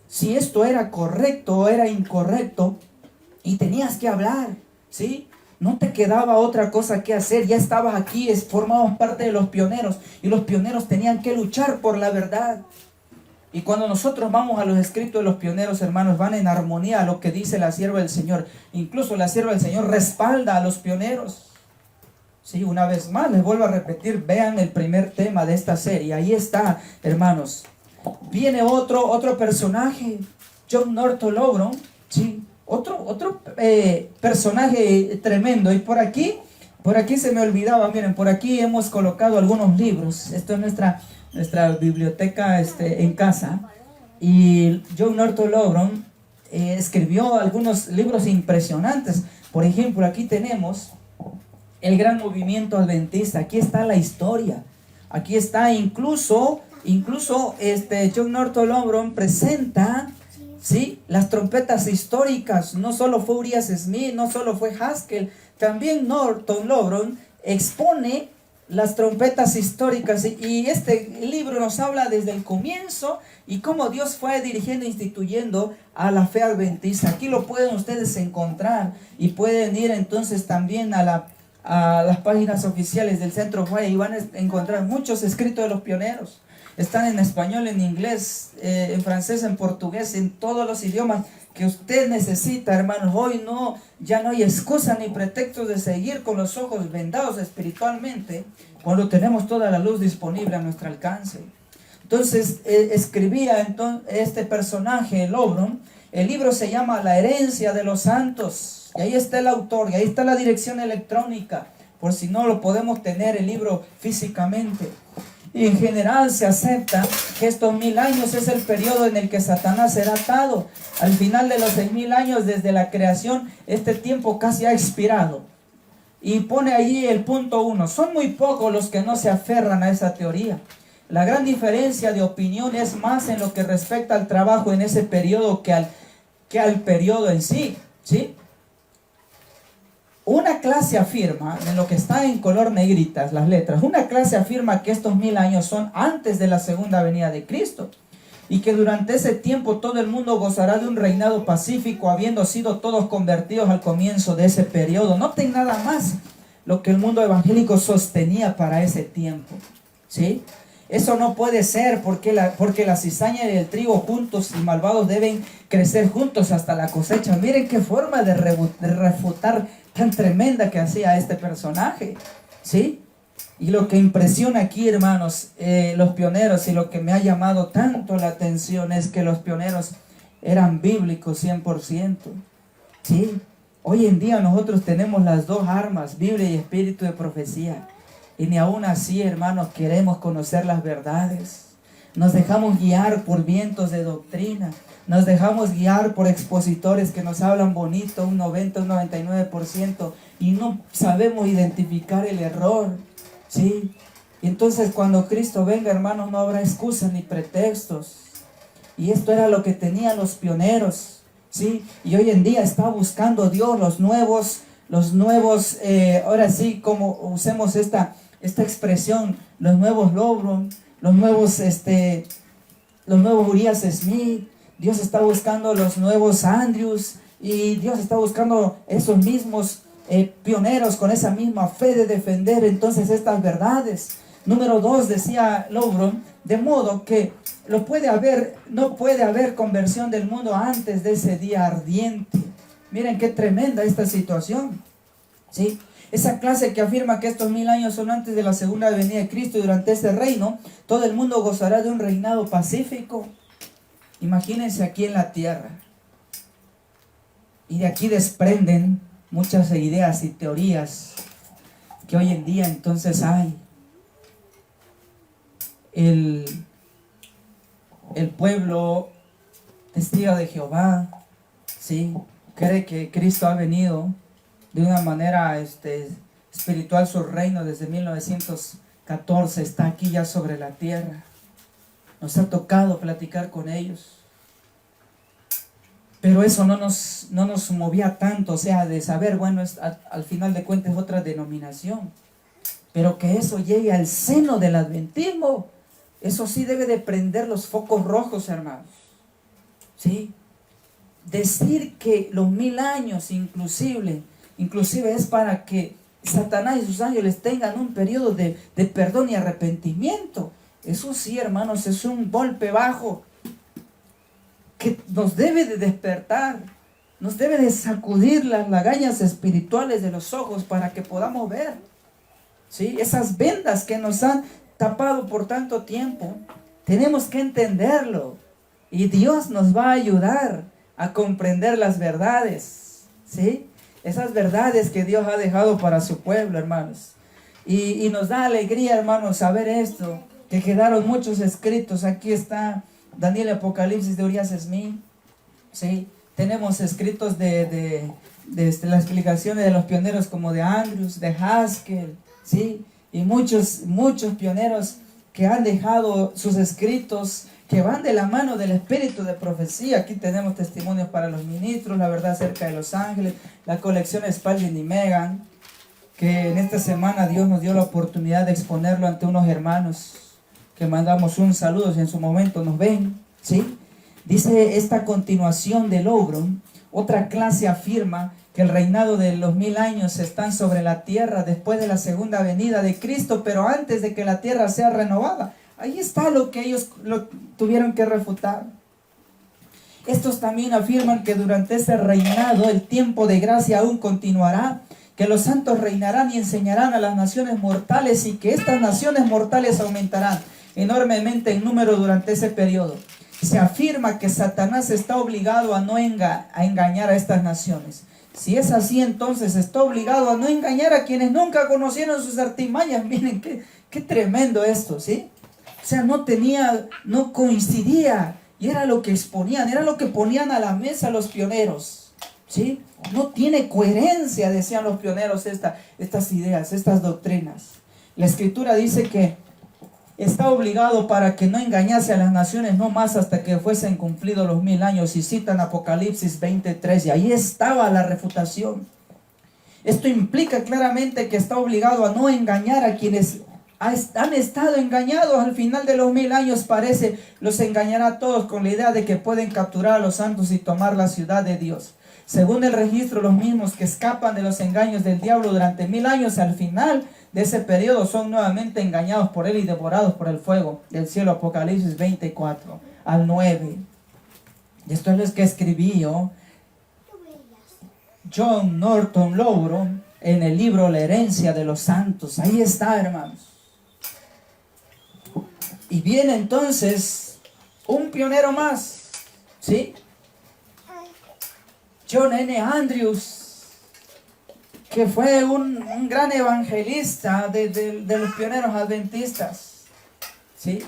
si esto era correcto o era incorrecto, y tenías que hablar, ¿sí? No te quedaba otra cosa que hacer. Ya estabas aquí, formabas parte de los pioneros, y los pioneros tenían que luchar por la verdad. Y cuando nosotros vamos a los escritos de los pioneros, hermanos, van en armonía a lo que dice la sierva del Señor. Incluso la sierva del Señor respalda a los pioneros. Sí, una vez más, les vuelvo a repetir, vean el primer tema de esta serie. Ahí está, hermanos. Viene otro personaje, John Norton Logron, ¿sí? Otro personaje tremendo. Y por aquí se me olvidaba, miren, por aquí hemos colocado algunos libros. Esto es nuestra biblioteca en casa. Y John Norton Logron escribió algunos libros impresionantes. Por ejemplo, aquí tenemos el gran movimiento adventista. Aquí está la historia. Aquí está incluso John Norton Logron presenta, ¿sí?, las trompetas históricas. No solo fue Urias Smith, no solo fue Haskell, también Norton Logron expone las trompetas históricas. Y este libro nos habla desde el comienzo y cómo Dios fue dirigiendo e instituyendo a la fe adventista. Aquí lo pueden ustedes encontrar, y pueden ir entonces también a las páginas oficiales del Centro Fue, y van a encontrar muchos escritos de los pioneros. Están en español, en inglés, en francés, en portugués, en todos los idiomas que usted necesita, hermanos. Hoy ya no hay excusa ni pretexto de seguir con los ojos vendados espiritualmente cuando tenemos toda la luz disponible a nuestro alcance. Entonces, escribía este personaje, Logron. El libro se llama La herencia de los santos. Y ahí está el autor, y ahí está la dirección electrónica, por si no lo podemos tener el libro físicamente. Y en general se acepta que estos 1000 años es el periodo en el que Satanás será atado. Al final de los 6000 años desde la creación, este tiempo casi ha expirado. Y pone allí el punto 1. Son muy pocos los que no se aferran a esa teoría. La gran diferencia de opinión es más en lo que respecta al trabajo en ese periodo que al periodo en sí, ¿sí? Una clase afirma, en lo que está en color negritas las letras, una clase afirma que estos 1000 años son antes de la segunda venida de Cristo, y que durante ese tiempo todo el mundo gozará de un reinado pacífico, habiendo sido todos convertidos al comienzo de ese periodo. Noten nada más lo que el mundo evangélico sostenía para ese tiempo, ¿sí? Eso no puede ser, porque la cizaña y el trigo juntos y malvados deben crecer juntos hasta la cosecha. Miren qué forma de refutar tan tremenda que hacía este personaje, ¿sí? Y lo que impresiona aquí, hermanos, los pioneros, y lo que me ha llamado tanto la atención es que los pioneros eran bíblicos 100%, ¿sí? Hoy en día nosotros tenemos las dos armas, Biblia y espíritu de profecía. Y ni aún así, hermanos, queremos conocer las verdades. Nos dejamos guiar por vientos de doctrina. Nos dejamos guiar por expositores que nos hablan bonito, un 90, un 99%, y no sabemos identificar el error, ¿sí? Y entonces cuando Cristo venga, hermanos, no habrá excusas ni pretextos. Y esto era lo que tenían los pioneros, ¿sí? Y hoy en día está buscando Dios los nuevos, ahora sí, como usemos esta expresión, los nuevos Lobron, los nuevos Urias Smith. Dios está buscando los nuevos Andrews, y Dios está buscando esos mismos pioneros con esa misma fe de defender entonces estas verdades. Número 2, decía Lobron, de modo que no puede haber conversión del mundo antes de ese día ardiente. Miren qué tremenda esta situación, ¿sí? Esa clase que afirma que estos 1000 años son antes de la segunda venida de Cristo, y durante ese reino todo el mundo gozará de un reinado pacífico. Imagínense aquí en la tierra. Y de aquí desprenden muchas ideas y teorías que hoy en día entonces hay. El pueblo testigo de Jehová, ¿sí?, cree que Cristo ha venido de una manera espiritual. Su reino desde 1914 está aquí ya sobre la tierra. Nos ha tocado platicar con ellos, pero eso no nos movía tanto, o sea, de saber, bueno, al final de cuentas es otra denominación, pero que eso llegue al seno del adventismo, eso sí debe de prender los focos rojos, hermanos, ¿sí? Decir que los 1000 años inclusive es para que Satanás y sus ángeles tengan un periodo de perdón y arrepentimiento. Eso sí, hermanos, es un golpe bajo que nos debe de despertar, nos debe de sacudir las lagañas espirituales de los ojos para que podamos ver, ¿sí? Esas vendas que nos han tapado por tanto tiempo, tenemos que entenderlo, y Dios nos va a ayudar a comprender las verdades, ¿sí? Esas verdades que Dios ha dejado para su pueblo, hermanos. Y nos da alegría, hermanos, saber esto, que quedaron muchos escritos. Aquí está Daniel, Apocalipsis de Urias Smith, ¿sí? Tenemos escritos de las explicaciones de los pioneros como de Andrews, de Haskell, ¿sí? Y muchos pioneros que han dejado sus escritos que van de la mano del espíritu de profecía. Aquí tenemos testimonios para los ministros, la verdad acerca de los ángeles, la colección Spalding y Megan, que en esta semana Dios nos dio la oportunidad de exponerlo ante unos hermanos que mandamos un saludo si en su momento nos ven, ¿sí? Dice esta continuación de Logron, otra clase afirma que el reinado de los 1000 años están sobre la tierra después de la segunda venida de Cristo, pero antes de que la tierra sea renovada. Ahí está lo que ellos tuvieron que refutar. Estos también afirman que durante ese reinado el tiempo de gracia aún continuará, que los santos reinarán y enseñarán a las naciones mortales, y que estas naciones mortales aumentarán enormemente en número durante ese periodo. Se afirma que Satanás está obligado a no engañar a estas naciones. Si es así, entonces está obligado a no engañar a quienes nunca conocieron sus artimañas. Miren qué tremendo esto, ¿sí? O sea, no coincidía, y era lo que exponían, era lo que ponían a la mesa los pioneros, ¿sí? No tiene coherencia, decían los pioneros, estas ideas, estas doctrinas. La Escritura dice que está obligado para que no engañase a las naciones, no más hasta que fuesen cumplidos los 1000 años, y citan Apocalipsis 20:3, y ahí estaba la refutación. Esto implica claramente que está obligado a no engañar a quienes han estado engañados. Al final de los 1000 años los engañará a todos con la idea de que pueden capturar a los santos y tomar la ciudad de Dios. Según el registro, los mismos que escapan de los engaños del diablo durante 1000 años, al final de ese periodo son nuevamente engañados por él y devorados por el fuego del cielo. Apocalipsis 24 al 9. Y esto es lo que escribió John Norton Lowro en el libro La herencia de los santos. Ahí está, hermanos. Y viene entonces un pionero más, ¿sí? John N. Andrews, que fue un gran evangelista de los pioneros adventistas, ¿sí?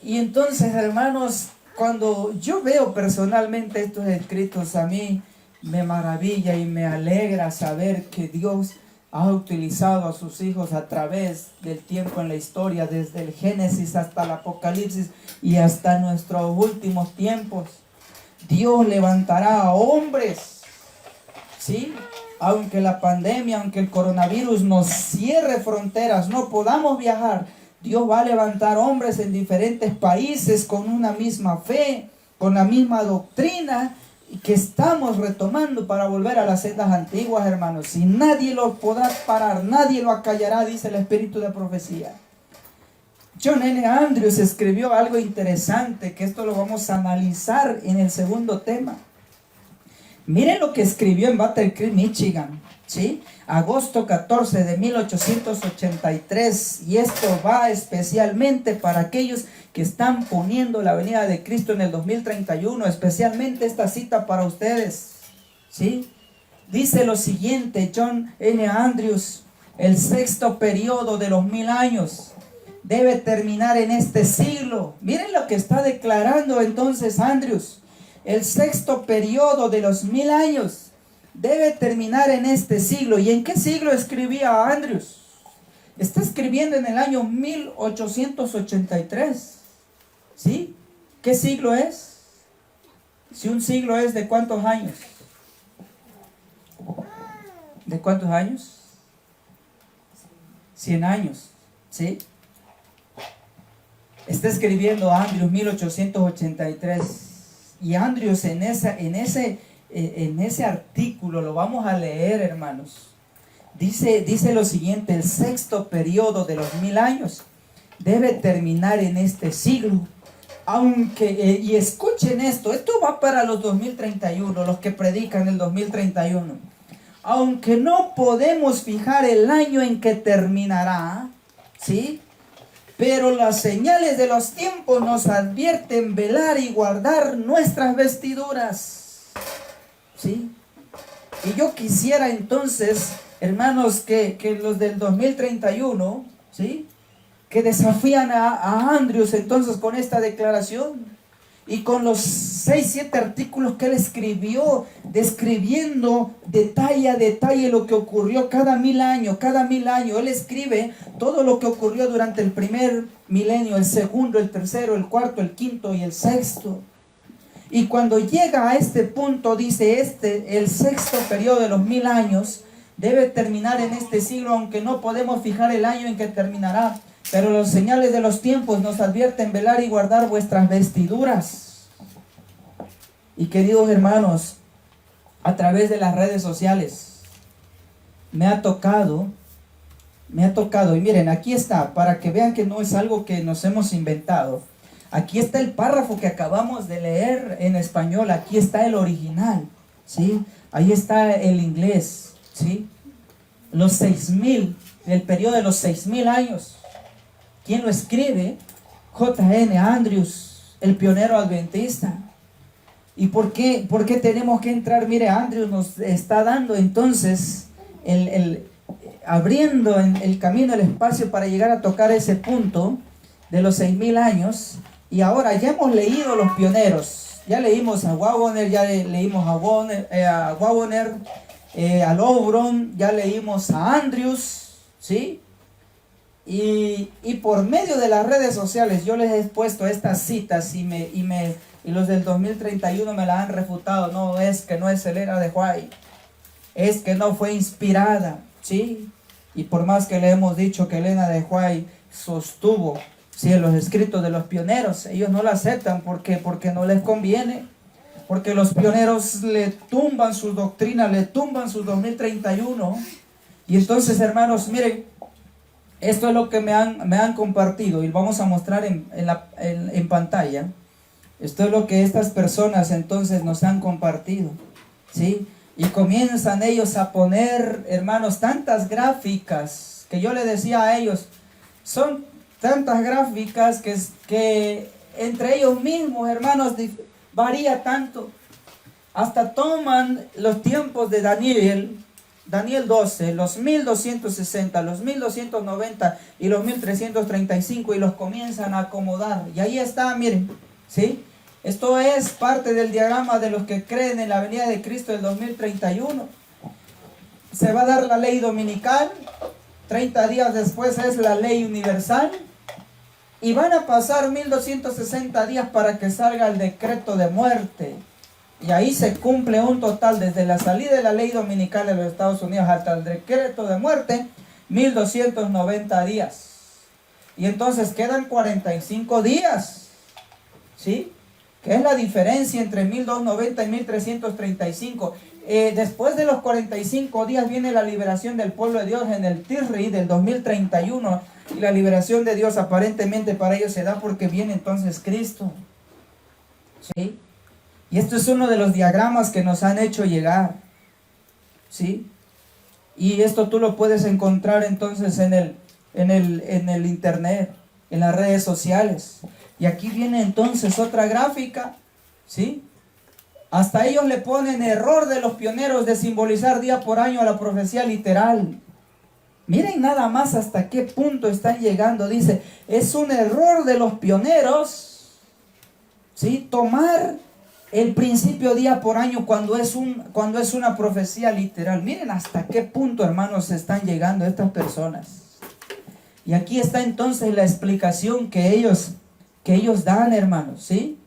Y entonces, hermanos, cuando yo veo personalmente estos escritos, a mí me maravilla y me alegra saber que Dios ha utilizado a sus hijos a través del tiempo en la historia, desde el Génesis hasta el Apocalipsis y hasta nuestros últimos tiempos. Dios levantará a hombres, ¿sí? Aunque la pandemia, aunque el coronavirus nos cierre fronteras, no podamos viajar, Dios va a levantar hombres en diferentes países con una misma fe, con la misma doctrina, que estamos retomando para volver a las sendas antiguas, hermanos. Y nadie lo podrá parar, nadie lo acallará, dice el espíritu de profecía. John N. Andrews escribió algo interesante, que esto lo vamos a analizar en el segundo tema. Miren lo que escribió en Battle Creek, Michigan, ¿sí? Agosto 14 de 1883. Y esto va especialmente para aquellos que están poniendo la venida de Cristo en el 2031. Especialmente esta cita para ustedes, ¿sí? Dice lo siguiente, John N. Andrews: el sexto periodo de los 1000 años debe terminar en este siglo. Miren lo que está declarando entonces Andrews. El sexto periodo de los 1000 años debe terminar en este siglo. ¿Y en qué siglo escribía Andrews? Está escribiendo en el año 1883. ¿Sí? ¿Qué siglo es? Si un siglo es ¿de cuántos años? ¿De cuántos años? 100 años. ¿Sí? Está escribiendo Andrews 1883. Y Andrews en ese artículo, lo vamos a leer, hermanos. Dice lo siguiente: el sexto periodo de los 1000 años debe terminar en este siglo. Aunque, y escuchen esto va para los 2031, los que predican el 2031. Aunque no podemos fijar el año en que terminará, ¿sí? Pero las señales de los tiempos nos advierten velar y guardar nuestras vestiduras, ¿sí? Y yo quisiera entonces, hermanos, que los del 2031, ¿sí?, que desafían a Andrews entonces con esta declaración y con los 6-7 artículos que él escribió, describiendo detalle a detalle lo que ocurrió cada 1000 años. Él escribe todo lo que ocurrió durante el primer milenio, el segundo, el tercero, el cuarto, el quinto y el sexto. Y cuando llega a este punto, dice el sexto periodo de los 1000 años debe terminar en este siglo, aunque no podemos fijar el año en que terminará. Pero los señales de los tiempos nos advierten velar y guardar vuestras vestiduras. Y queridos hermanos, a través de las redes sociales me ha tocado, y miren, aquí está, para que vean que no es algo que nos hemos inventado. Aquí está el párrafo que acabamos de leer en español, aquí está el original, ¿sí? Ahí está el inglés, ¿sí? Los 6000, el periodo de los 6000 años. ¿Quién lo escribe? J.N. Andrews, el pionero adventista. ¿Y por qué tenemos que entrar? Mire, Andrews nos está dando entonces, abriendo el camino, el espacio para llegar a tocar ese punto de los 6000 años. Y ahora ya hemos leído los pioneros. Ya leímos a Waggoner, ya leímos a Waggoner, a Lowron, ya leímos a Andrews, ¿sí? Y por medio de las redes sociales yo les he puesto estas citas y los del 2031 me la han refutado. No, es que no es Elena de White, es que no fue inspirada, ¿sí? Y por más que le hemos dicho que Elena de White sostuvo, ¿sí?, en los escritos de los pioneros, ellos no la aceptan porque no les conviene. porque los pioneros le tumban sus doctrinas, le tumban sus 2031. Y entonces, hermanos, miren, esto es lo que me han compartido y vamos a mostrar en pantalla. Esto es lo que estas personas entonces nos han compartido, ¿sí? Y comienzan ellos a poner, hermanos, tantas gráficas que yo le decía a ellos, son tantas gráficas que entre ellos mismos, hermanos, varía tanto. Hasta toman los tiempos de Daniel 12, los 1260, los 1290 y los 1335 y los comienzan a acomodar. Y ahí está, miren, ¿sí? Esto es parte del diagrama de los que creen en la venida de Cristo del 2031. Se va a dar la ley dominical, 30 días después es la ley universal, y van a pasar 1260 días para que salga el decreto de muerte. Y ahí se cumple un total desde la salida de la ley dominical de los Estados Unidos hasta el decreto de muerte, 1290 días. Y entonces quedan 45 días, ¿sí? ¿Qué es la diferencia entre 1290 y 1335? Después de los 45 días viene la liberación del pueblo de Dios en el Tisri del 2031. Y la liberación de Dios aparentemente para ellos se da porque viene entonces Cristo, ¿sí? Y esto es uno de los diagramas que nos han hecho llegar, ¿sí? Y esto tú lo puedes encontrar entonces en el internet, en las redes sociales. Y aquí viene entonces otra gráfica, ¿sí? Hasta ellos le ponen error de los pioneros de simbolizar día por año a la profecía literal. Miren nada más hasta qué punto están llegando. Dice, es un error de los pioneros, ¿sí? Tomar el principio día por año cuando es una profecía literal. Miren hasta qué punto, hermanos, están llegando estas personas. Y aquí está entonces la explicación que ellos dan, hermanos, ¿sí?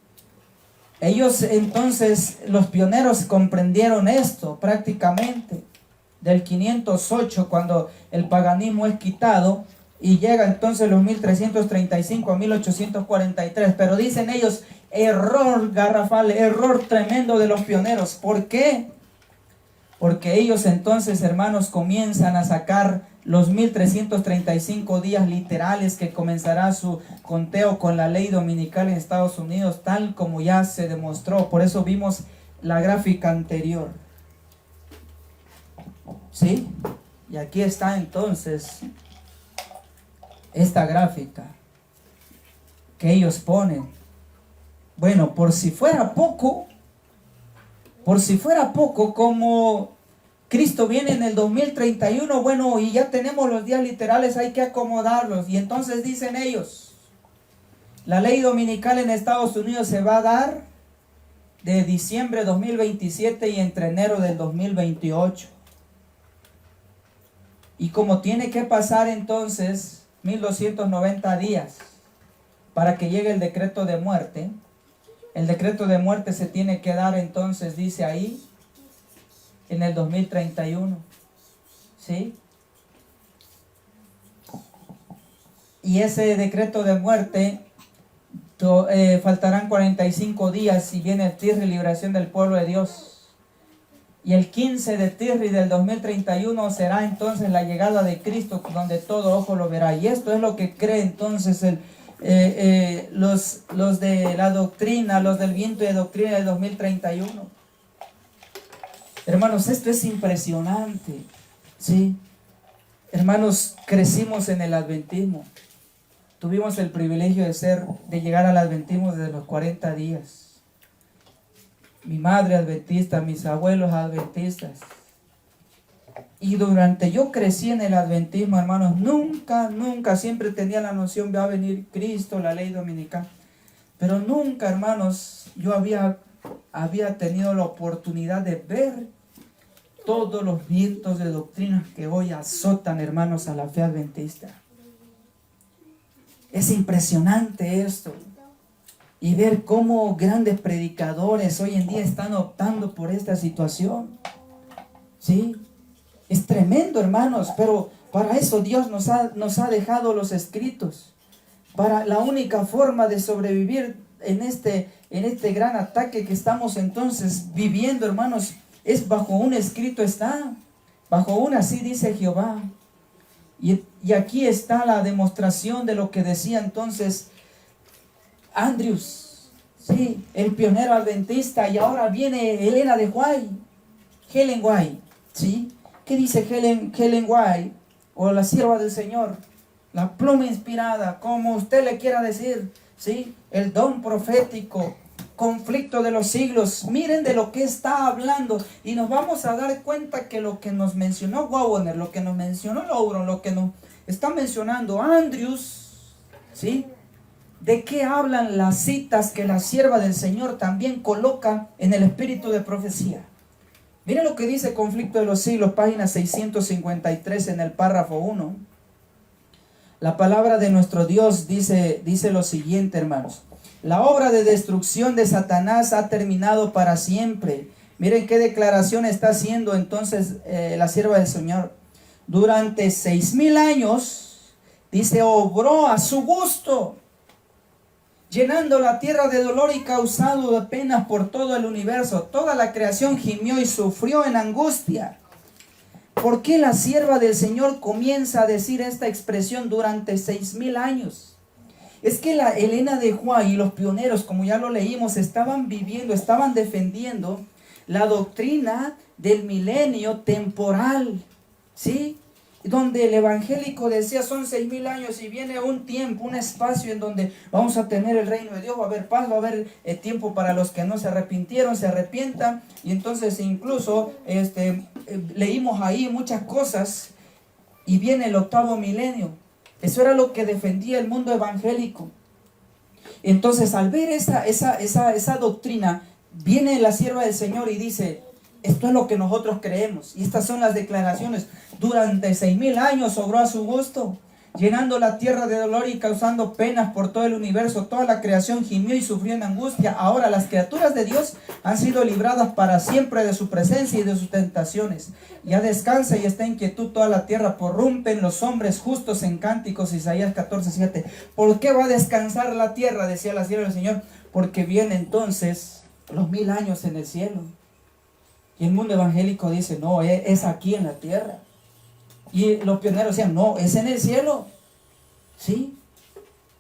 Ellos entonces, los pioneros comprendieron esto prácticamente del 508 cuando el paganismo es quitado y llega entonces los 1335 a 1843, pero dicen ellos, error garrafal, error tremendo de los pioneros. ¿Por qué? Porque ellos entonces, hermanos, comienzan a sacar los 1335 días literales que comenzará su conteo con la ley dominical en Estados Unidos, tal como ya se demostró. Por eso vimos la gráfica anterior, ¿sí? Y aquí está entonces esta gráfica que ellos ponen. Bueno, por si fuera poco, como Cristo viene en el 2031, bueno, y ya tenemos los días literales, hay que acomodarlos. Y entonces dicen ellos, la ley dominical en Estados Unidos se va a dar de diciembre de 2027 y entre enero del 2028. Y como tiene que pasar entonces 1290 días para que llegue el decreto de muerte, el decreto de muerte se tiene que dar entonces, dice ahí, en el 2031, ¿sí? Y ese decreto de muerte, faltarán 45 días y viene el Tisri, liberación del pueblo de Dios. Y el 15 de Tisri del 2031 será entonces la llegada de Cristo, donde todo ojo lo verá. Y esto es lo que cree entonces los de la doctrina, los del viento de doctrina del 2031. Hermanos, esto es impresionante, ¿sí? Hermanos, crecimos en el adventismo. Tuvimos el privilegio de llegar al adventismo desde los 40 días. Mi madre adventista, mis abuelos adventistas. Y yo crecí en el adventismo, hermanos, nunca, siempre tenía la noción, va a venir Cristo, la ley dominical. Pero nunca, hermanos, yo había tenido la oportunidad de ver todos los vientos de doctrina que hoy azotan, hermanos, a la fe adventista. Es impresionante esto. Y ver cómo grandes predicadores hoy en día están optando por esta situación. ¿Sí? Es tremendo, hermanos, pero para eso Dios nos ha dejado los escritos. Para la única forma de sobrevivir en en este gran ataque que estamos entonces viviendo, hermanos, es bajo un escrito está, bajo un así dice Jehová. Y aquí está la demostración de lo que decía entonces Andrews, sí, el pionero adventista, y ahora viene Elena de White, Ellen White, ¿sí? ¿Qué dice Ellen White? O la sierva del Señor, la pluma inspirada, como usted le quiera decir, ¿sí? El don profético, conflicto de los siglos. Miren de lo que está hablando y nos vamos a dar cuenta que lo que nos mencionó Waggoner, lo que nos mencionó Louron, lo que nos está mencionando Andrews, ¿sí? ¿De qué hablan las citas que la sierva del Señor también coloca en el espíritu de profecía? Miren lo que dice Conflicto de los Siglos, página 653 en el párrafo 1. La palabra de nuestro Dios dice lo siguiente, hermanos. La obra de destrucción de Satanás ha terminado para siempre. Miren qué declaración está haciendo entonces la sierva del Señor. Durante 6,000 años, dice, obró a su gusto, llenando la tierra de dolor y causando de penas por todo el universo. Toda la creación gimió y sufrió en angustia. ¿Por qué la sierva del Señor comienza a decir esta expresión durante 6,000 años? Es que la Elena de White y los pioneros, como ya lo leímos, estaban defendiendo la doctrina del milenio temporal, ¿sí? Donde el evangélico decía son 6,000 años y viene un tiempo, un espacio en donde vamos a tener el reino de Dios, va a haber paz, va a haber tiempo para los que no se arrepintieron, se arrepientan. Y entonces incluso leímos ahí muchas cosas y viene el 8º milenio. Eso era lo que defendía el mundo evangélico. Entonces al ver esa doctrina, viene la sierva del Señor y dice, esto es lo que nosotros creemos. Y estas son las declaraciones. Durante 6,000 años obró a su gusto, llenando la tierra de dolor y causando penas por todo el universo. Toda la creación gimió y sufrió en angustia. Ahora las criaturas de Dios han sido libradas para siempre de su presencia y de sus tentaciones. Ya descansa y está en quietud toda la tierra. Prorrumpen los hombres justos en cánticos. Isaías 14:7. ¿Por qué va a descansar la tierra? Decía la sierva del Señor. Porque viene entonces los 1000 años en el cielo. Y el mundo evangélico dice, no, es aquí en la tierra. Y los pioneros decían, no, es en el cielo. ¿Sí?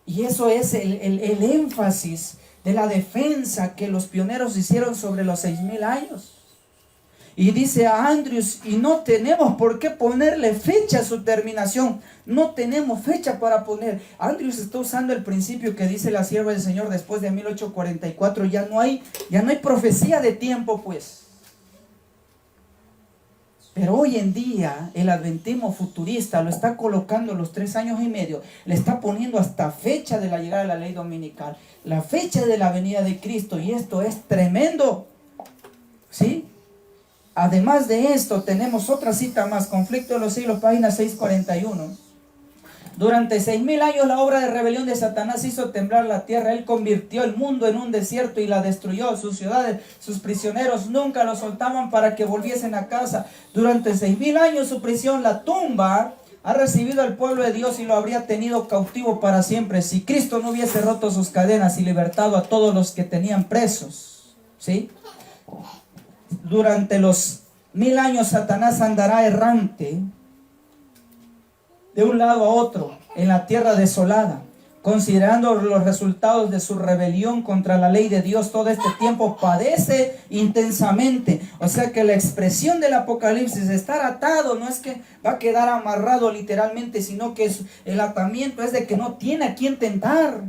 Y eso es el énfasis de la defensa que los pioneros hicieron sobre los 6,000 años. Y dice a Andrews, y no tenemos por qué ponerle fecha a su terminación. No tenemos fecha para poner. Andrews está usando el principio que dice la sierva del Señor después de 1844. Ya no hay profecía de tiempo, pues. Pero hoy en día el adventismo futurista lo está colocando los 3 años y medio, le está poniendo hasta fecha de la llegada de la ley dominical, la fecha de la venida de Cristo, y esto es tremendo, ¿sí? Además de esto tenemos otra cita más, Conflicto de los Siglos, página 641. Durante 6,000 años la obra de rebelión de Satanás hizo temblar la tierra. Él convirtió el mundo en un desierto y la destruyó. Sus ciudades, sus prisioneros nunca los soltaban para que volviesen a casa. Durante 6,000 años su prisión, la tumba, ha recibido al pueblo de Dios y lo habría tenido cautivo para siempre si Cristo no hubiese roto sus cadenas y libertado a todos los que tenían presos, ¿sí? Durante los 1000 años Satanás andará errante de un lado a otro en la tierra desolada, considerando los resultados de su rebelión contra la ley de Dios. Todo este tiempo padece intensamente. O sea que la expresión del Apocalipsis, estar atado, no es que va a quedar amarrado literalmente, sino que el atamiento es de que no tiene a quien tentar,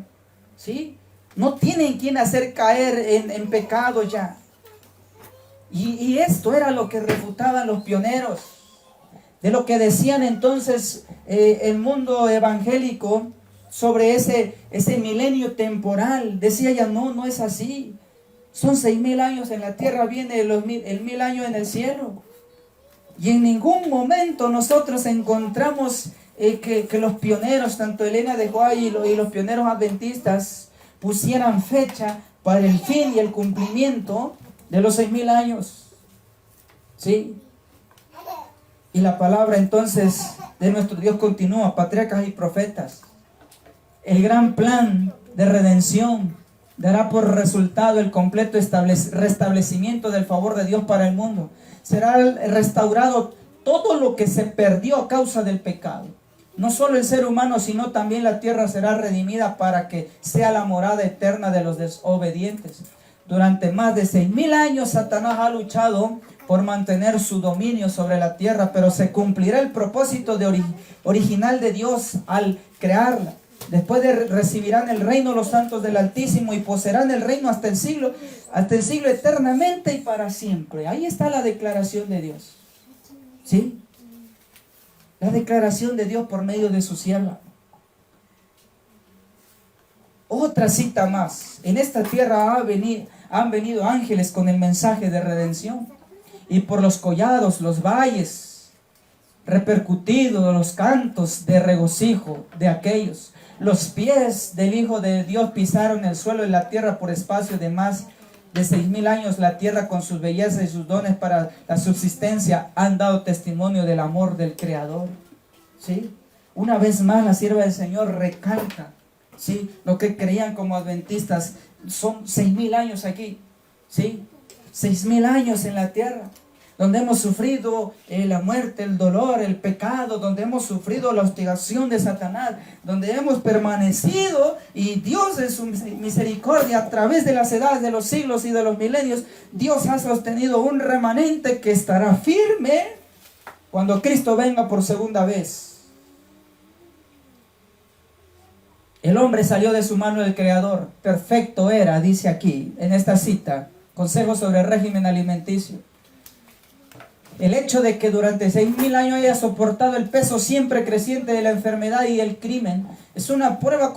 ¿sí? No tiene en quien hacer caer en pecado ya. Y esto era lo que refutaban los pioneros, de lo que decían entonces el mundo evangélico sobre ese milenio temporal. Decía ya, no es así. Son 6,000 años en la tierra, viene el 1000 años en el cielo. Y en ningún momento nosotros encontramos que los pioneros, tanto Elena de White y los pioneros adventistas, pusieran fecha para el fin y el cumplimiento de los 6,000 años. ¿Sí? Y la palabra entonces de nuestro Dios continúa, patriarcas y profetas. El gran plan de redención dará por resultado el completo restablecimiento del favor de Dios para el mundo. Será restaurado todo lo que se perdió a causa del pecado. No solo el ser humano, sino también la tierra será redimida para que sea la morada eterna de los desobedientes. Durante más de 6,000 años Satanás ha luchado por mantener su dominio sobre la tierra, pero se cumplirá el propósito original de Dios al crearla. Después recibirán el reino los santos del Altísimo y poseerán el reino hasta el siglo eternamente y para siempre. Ahí está la declaración de Dios. ¿Sí? La declaración de Dios por medio de su sierva. Otra cita más. En esta tierra han venido ángeles con el mensaje de redención. Y por los collados, los valles, repercutidos los cantos de regocijo de aquellos. Los pies del Hijo de Dios pisaron el suelo de la tierra por espacio de más de 6,000 años. La tierra con sus bellezas y sus dones para la subsistencia han dado testimonio del amor del Creador. ¿Sí? Una vez más la sierva del Señor recalca, ¿sí?, lo que creían como adventistas. Son 6,000 años aquí, ¿sí? 6,000 años en la tierra, donde hemos sufrido la muerte, el dolor, el pecado, donde hemos sufrido la hostigación de Satanás, donde hemos permanecido, y Dios en su misericordia, a través de las edades de los siglos y de los milenios, Dios ha sostenido un remanente que estará firme cuando Cristo venga por segunda vez. El hombre salió de su mano del Creador, perfecto era, dice aquí, en esta cita, consejo sobre el régimen alimenticio. El hecho de que durante 6,000 años haya soportado el peso siempre creciente de la enfermedad y el crimen es una prueba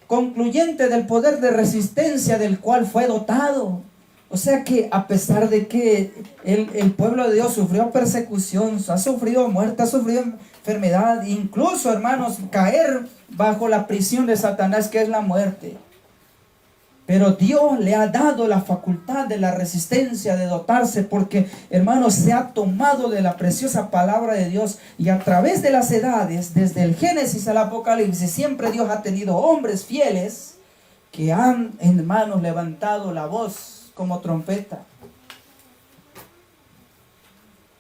concluyente del poder de resistencia del cual fue dotado. O sea que a pesar de que el pueblo de Dios sufrió persecución, ha sufrido muerte, ha sufrido enfermedad, incluso, hermanos, caer bajo la prisión de Satanás, que es la muerte. Pero Dios le ha dado la facultad de la resistencia, de dotarse, porque, hermanos, se ha tomado de la preciosa palabra de Dios, y a través de las edades, desde el Génesis al Apocalipsis, siempre Dios ha tenido hombres fieles que han, hermanos, levantado la voz como trompeta.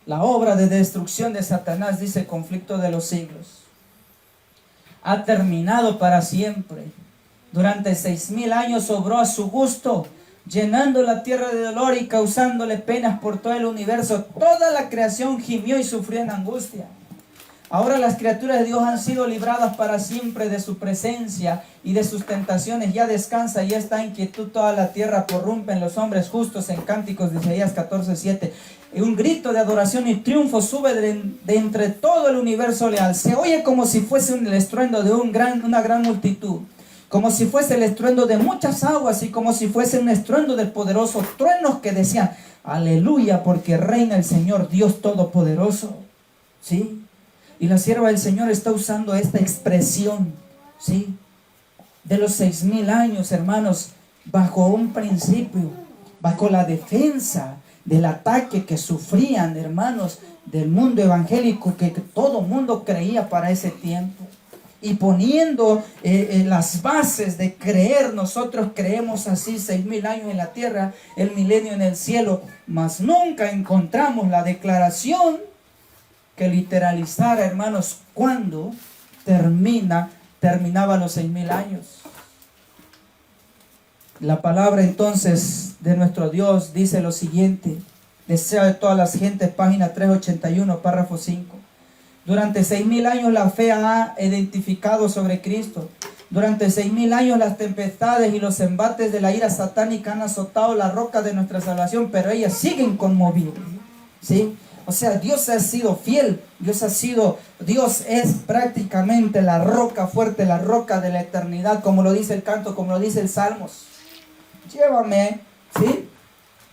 La obra de destrucción de Satanás, dice Conflicto de los Siglos, ha terminado para siempre. Durante 6,000 años obró a su gusto, llenando la tierra de dolor y causándole penas por todo el universo. Toda la creación gimió y sufrió en angustia. Ahora las criaturas de Dios han sido libradas para siempre de su presencia y de sus tentaciones. Ya descansa, ya está en quietud toda la tierra, prorrumpen los hombres justos en cánticos de Isaías 14:7. Un grito de adoración y triunfo sube de entre todo el universo leal. Se oye como si fuese el estruendo de una gran multitud, como si fuese el estruendo de muchas aguas y como si fuese un estruendo del poderoso, truenos que decían, aleluya, porque reina el Señor Dios Todopoderoso. ¿Sí? Y la sierva del Señor está usando esta expresión, ¿sí?, de los 6,000 años, hermanos, bajo un principio, bajo la defensa del ataque que sufrían, hermanos, del mundo evangélico, que todo mundo creía para ese tiempo. Y poniendo las bases de creer, nosotros creemos así, 6,000 años en la tierra, el milenio en el cielo, mas nunca encontramos la declaración que literalizara, hermanos, cuando terminaba los 6,000 años. La palabra entonces de nuestro Dios dice lo siguiente: deseo de todas las gentes, página 381, párrafo 5. Durante 6,000 años la fe ha identificado sobre Cristo. Durante 6,000 años las tempestades y los embates de la ira satánica han azotado la roca de nuestra salvación, pero ellas siguen conmovidas, ¿sí? O sea, Dios ha sido fiel, Dios es prácticamente la roca fuerte, la roca de la eternidad, como lo dice el canto, como lo dice el Salmos. Llévame, ¿sí?,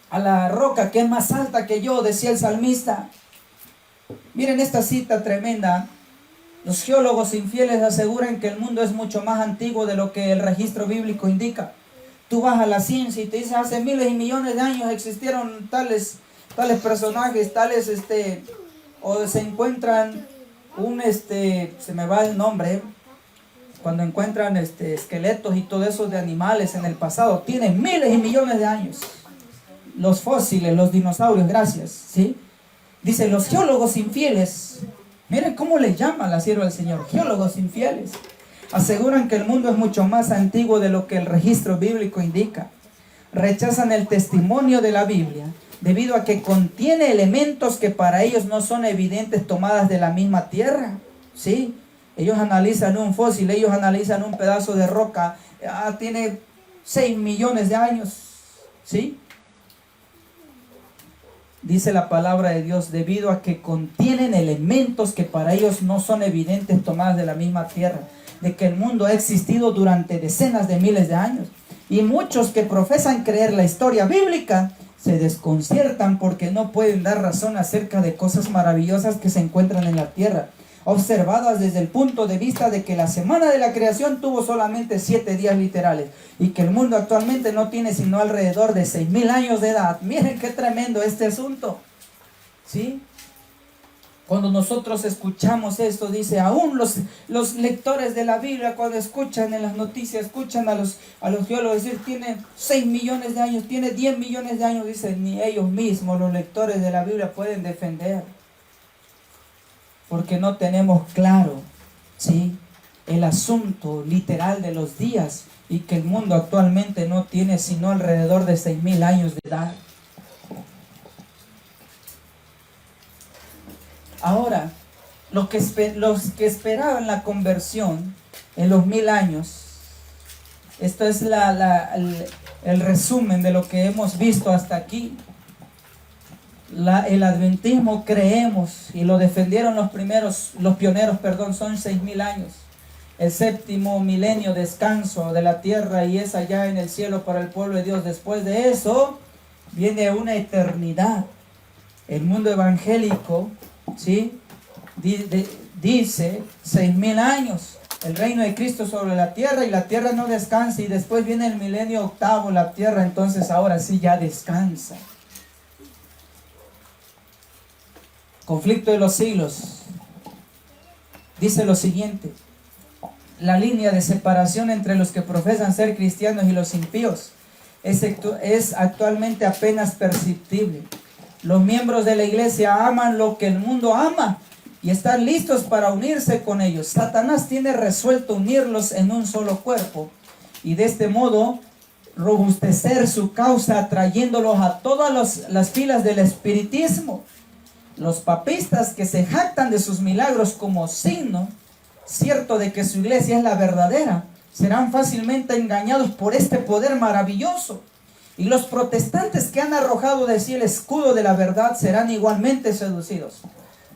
a la roca que es más alta que yo, decía el salmista. Miren esta cita tremenda. Los geólogos infieles aseguran que el mundo es mucho más antiguo de lo que el registro bíblico indica. Tú vas a la ciencia y te dices, hace miles y millones de años existieron tales personajes, o se encuentran se me va el nombre, cuando encuentran esqueletos y todo eso de animales en el pasado, tienen miles y millones de años. Los fósiles, los dinosaurios, gracias, ¿sí? Dice, los geólogos infieles, miren cómo le llama la sierva del Señor, geólogos infieles, aseguran que el mundo es mucho más antiguo de lo que el registro bíblico indica. Rechazan el testimonio de la Biblia debido a que contiene elementos que para ellos no son evidentes tomadas de la misma tierra, ¿sí? Ellos analizan un fósil, ellos analizan un pedazo de roca, tiene 6 millones de años, ¿sí? Dice la palabra de Dios, debido a que contienen elementos que para ellos no son evidentes tomadas de la misma tierra, de que el mundo ha existido durante decenas de miles de años. Y muchos que profesan creer la historia bíblica se desconciertan porque no pueden dar razón acerca de cosas maravillosas que se encuentran en la tierra, observadas desde el punto de vista de que la semana de la creación tuvo solamente 7 días literales y que el mundo actualmente no tiene sino alrededor de 6.000 años de edad. Miren qué tremendo este asunto, ¿sí? Cuando nosotros escuchamos esto, dice, aún los lectores de la Biblia, cuando escuchan en las noticias, escuchan a los geólogos decir, tiene 6 millones de años, tiene 10 millones de años, dicen, ni ellos mismos, los lectores de la Biblia, pueden defender. Porque no tenemos claro, ¿sí?, el asunto literal de los días y que el mundo actualmente no tiene sino alrededor de 6.000 años de edad. Ahora, los que esperaban la conversión en los 1000 años, esto es el resumen de lo que hemos visto hasta aquí. El adventismo creemos, y lo defendieron los pioneros, son 6.000 años. El séptimo milenio, descanso de la tierra, y es allá en el cielo para el pueblo de Dios. Después de eso viene una eternidad. El mundo evangélico, ¿sí?, dice 6.000 años, el reino de Cristo sobre la tierra, y la tierra no descansa, y después viene el milenio octavo, la tierra entonces ahora sí ya descansa. Conflicto de los siglos. Dice lo siguiente: la línea de separación entre los que profesan ser cristianos y los impíos es actualmente apenas perceptible. Los miembros de la iglesia aman lo que el mundo ama y están listos para unirse con ellos. Satanás tiene resuelto unirlos en un solo cuerpo y de este modo robustecer su causa, atrayéndolos a todas las filas del espiritismo. Los papistas, que se jactan de sus milagros como signo cierto de que su iglesia es la verdadera, serán fácilmente engañados por este poder maravilloso. Y los protestantes, que han arrojado de sí el escudo de la verdad, serán igualmente seducidos.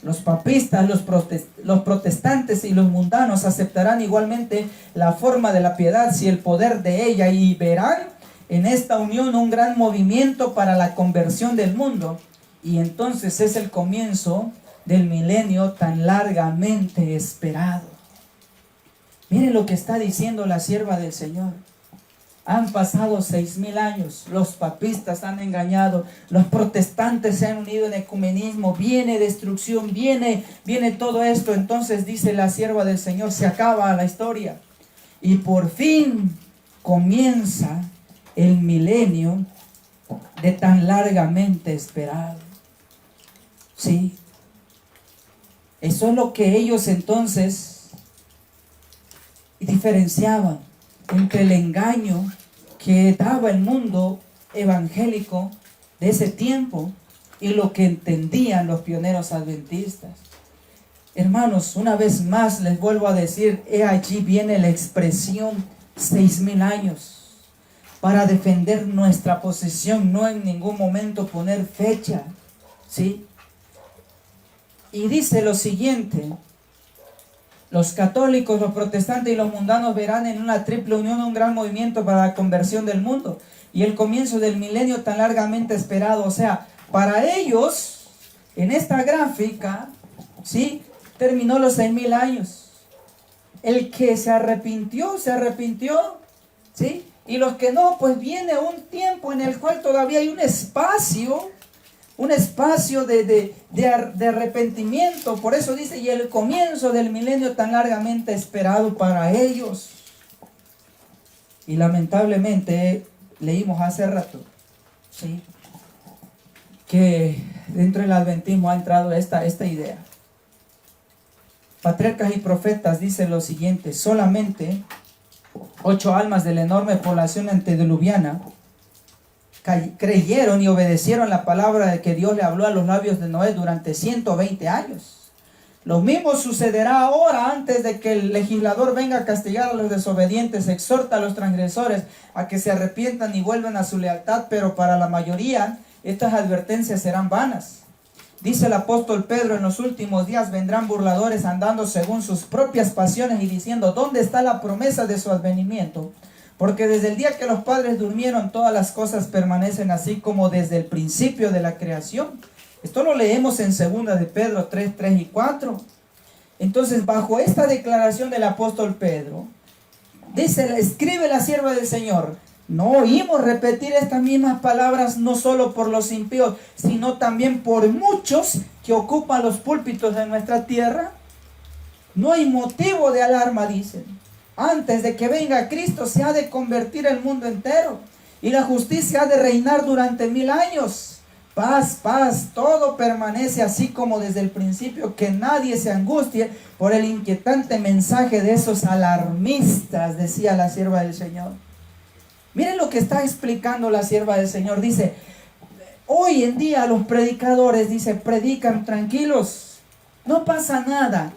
Los papistas, los protestantes y los mundanos aceptarán igualmente la forma de la piedad y el poder de ella, y verán en esta unión un gran movimiento para la conversión del mundo. Y entonces es el comienzo del milenio tan largamente esperado. Miren lo que está diciendo la sierva del Señor. Han pasado 6.000 años, los papistas han engañado, los protestantes se han unido en ecumenismo, viene destrucción, viene todo esto. Entonces dice la sierva del Señor, se acaba la historia y por fin comienza el milenio de tan largamente esperado. Sí, eso es lo que ellos entonces diferenciaban entre el engaño que daba el mundo evangélico de ese tiempo y lo que entendían los pioneros adventistas. Hermanos, una vez más les vuelvo a decir, allí viene la expresión 6.000 años para defender nuestra posición, no en ningún momento poner fecha, ¿sí? Y dice lo siguiente: los católicos, los protestantes y los mundanos verán en una triple unión un gran movimiento para la conversión del mundo y el comienzo del milenio tan largamente esperado. O sea, para ellos, en esta gráfica, ¿sí?, terminó los 6.000 años. El que se arrepintió, ¿sí? Y los que no, pues viene un tiempo en el cual todavía hay un espacio un espacio de arrepentimiento. Por eso dice, y el comienzo del milenio tan largamente esperado para ellos. Y lamentablemente, leímos hace rato, ¿sí?, que dentro del adventismo ha entrado esta idea. Patriarcas y Profetas dice lo siguiente: solamente 8 almas de la enorme población antediluviana creyeron y obedecieron la palabra de que Dios le habló a los labios de Noé durante 120 años. Lo mismo sucederá ahora, antes de que el legislador venga a castigar a los desobedientes. Exhorta a los transgresores a que se arrepientan y vuelvan a su lealtad, pero para la mayoría estas advertencias serán vanas. Dice el apóstol Pedro: en los últimos días vendrán burladores andando según sus propias pasiones y diciendo: ¿dónde está la promesa de su advenimiento? Porque desde el día que los padres durmieron, todas las cosas permanecen así como desde el principio de la creación. Esto lo leemos en 2 de Pedro 3, 3 y 4. Entonces, bajo esta declaración del apóstol Pedro, dice, escribe la sierva del Señor: no oímos repetir estas mismas palabras no solo por los impíos, sino también por muchos que ocupan los púlpitos de nuestra tierra. No hay motivo de alarma, dicen. Antes de que venga Cristo se ha de convertir el mundo entero, y la justicia ha de reinar durante 1000 años. Paz, paz, todo permanece así como desde el principio. Que nadie se angustie por el inquietante mensaje de esos alarmistas, decía la sierva del Señor. Miren lo que está explicando la sierva del Señor. Dice, hoy en día los predicadores, dice, predican tranquilos, no pasa nada.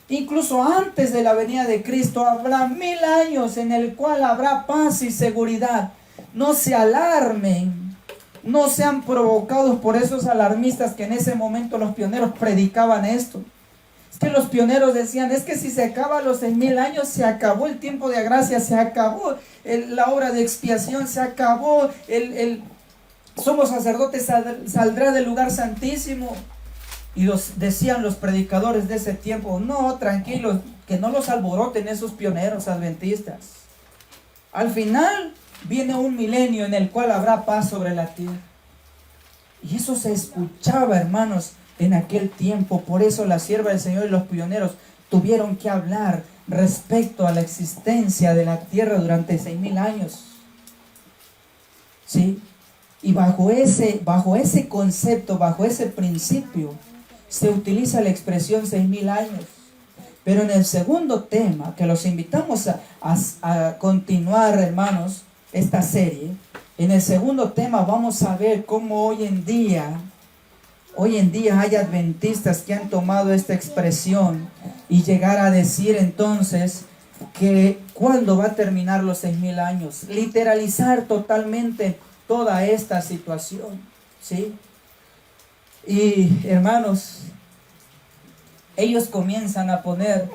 Incluso antes de la venida de Cristo habrá 1000 años en el cual habrá paz y seguridad. No se alarmen, no sean provocados por esos alarmistas que en ese momento los pioneros predicaban esto. Es que los pioneros decían, es que si se acaban los 6000 años, se acabó el tiempo de gracia, se acabó la obra de expiación, se acabó el sumo sacerdote saldrá del lugar santísimo. Y decían los predicadores de ese tiempo, no, tranquilos, que no los alboroten esos pioneros adventistas. Al final viene un milenio en el cual habrá paz sobre la tierra. Y eso se escuchaba, hermanos, en aquel tiempo. Por eso la sierva del Señor y los pioneros tuvieron que hablar respecto a la existencia de la tierra durante 6000 años. ¿Sí? Y bajo ese concepto, bajo ese principio, se utiliza la expresión 6000 años. Pero en el segundo tema, que los invitamos a continuar, hermanos, esta serie, en el segundo tema vamos a ver cómo hoy en día hay adventistas que han tomado esta expresión y llegar a decir entonces que ¿cuándo va a terminar los 6000 años? Literalizar totalmente toda esta situación, ¿sí? Y hermanos, ellos comienzan a poner,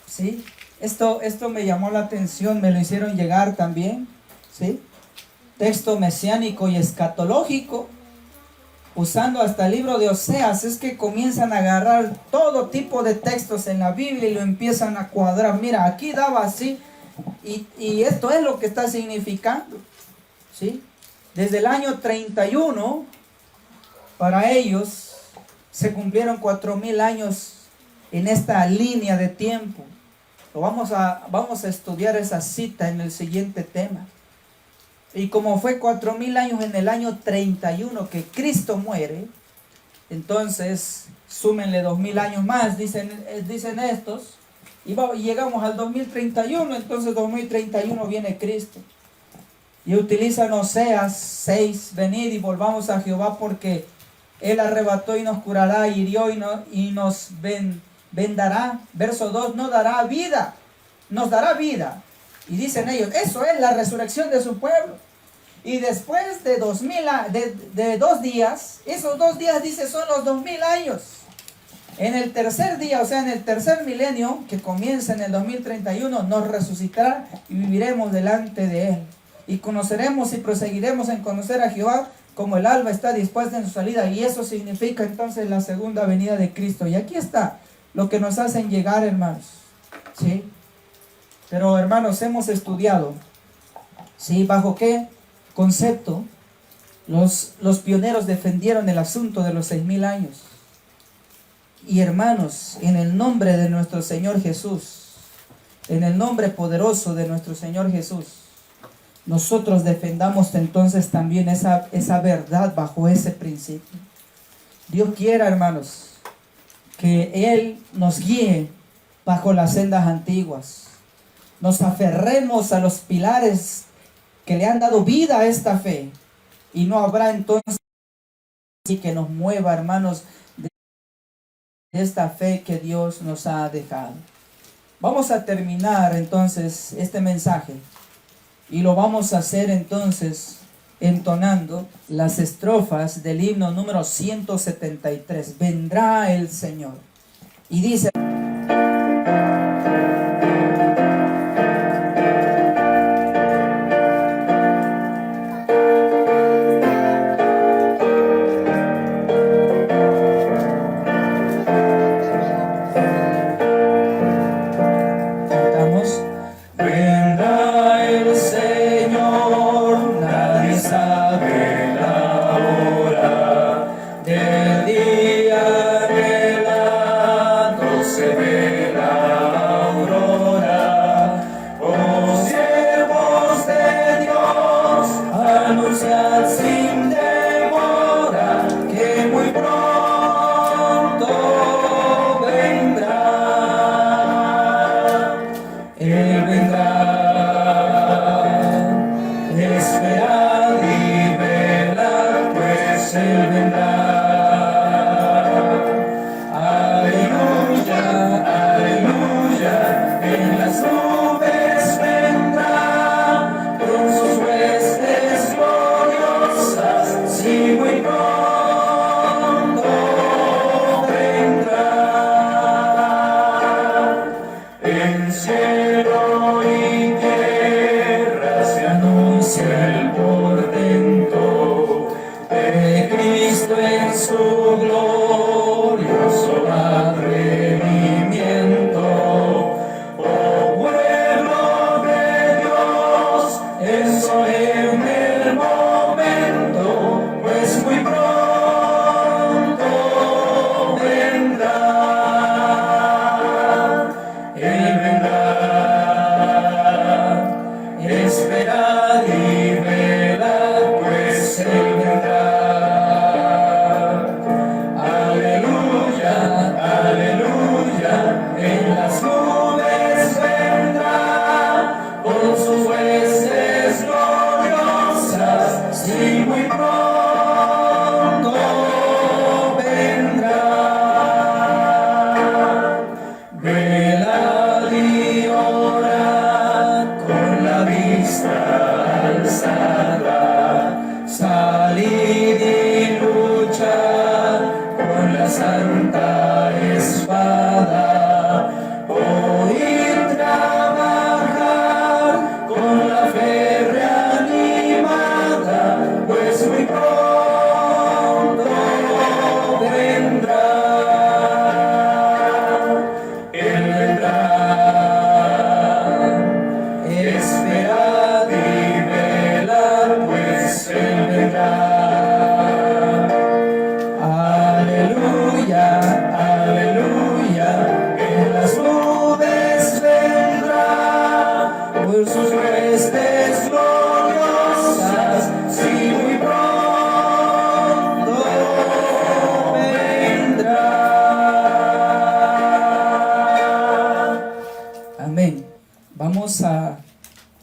¿sí? Esto me llamó la atención, me lo hicieron llegar también, ¿sí? Texto mesiánico y escatológico, usando hasta el libro de Oseas. Es que comienzan a agarrar todo tipo de textos en la Biblia y lo empiezan a cuadrar. Mira, aquí daba así, y esto es lo que está significando, ¿sí? Desde el año 31, para ellos, se cumplieron 4000 años en esta línea de tiempo. Vamos a estudiar esa cita en el siguiente tema. Y como fue 4000 años en el año 31 que Cristo muere, entonces súmenle 2000 años más, dicen estos, y llegamos al 2031, entonces 2031 viene Cristo. Y utilizan Oseas 6, venid y volvamos a Jehová porque Él arrebató y nos curará, hirió y nos vendará. Verso 2, nos dará vida. Y dicen ellos, eso es la resurrección de su pueblo. Y después de 2 días, esos 2 días dice son los 2000 años. En el tercer día, o sea en el tercer milenio, que comienza en el 2031, nos resucitará y viviremos delante de Él. Y conoceremos y proseguiremos en conocer a Jehová como el alba está dispuesta en su salida. Y eso significa entonces la segunda venida de Cristo. Y aquí está lo que nos hacen llegar, hermanos, ¿sí? Pero, hermanos, hemos estudiado, ¿sí? ¿Bajo qué concepto? Los pioneros defendieron el asunto de los 6.000 años. Y hermanos, en el nombre de nuestro Señor Jesús, en el nombre poderoso de nuestro Señor Jesús, nosotros defendamos entonces también esa verdad bajo ese principio. Dios quiera, hermanos, que Él nos guíe bajo las sendas antiguas. Nos aferremos a los pilares que le han dado vida a esta fe. Y no habrá entonces que nos mueva, hermanos, de esta fe que Dios nos ha dejado. Vamos a terminar entonces este mensaje. Y lo vamos a hacer entonces entonando las estrofas del himno número 173. Vendrá el Señor. Y dice...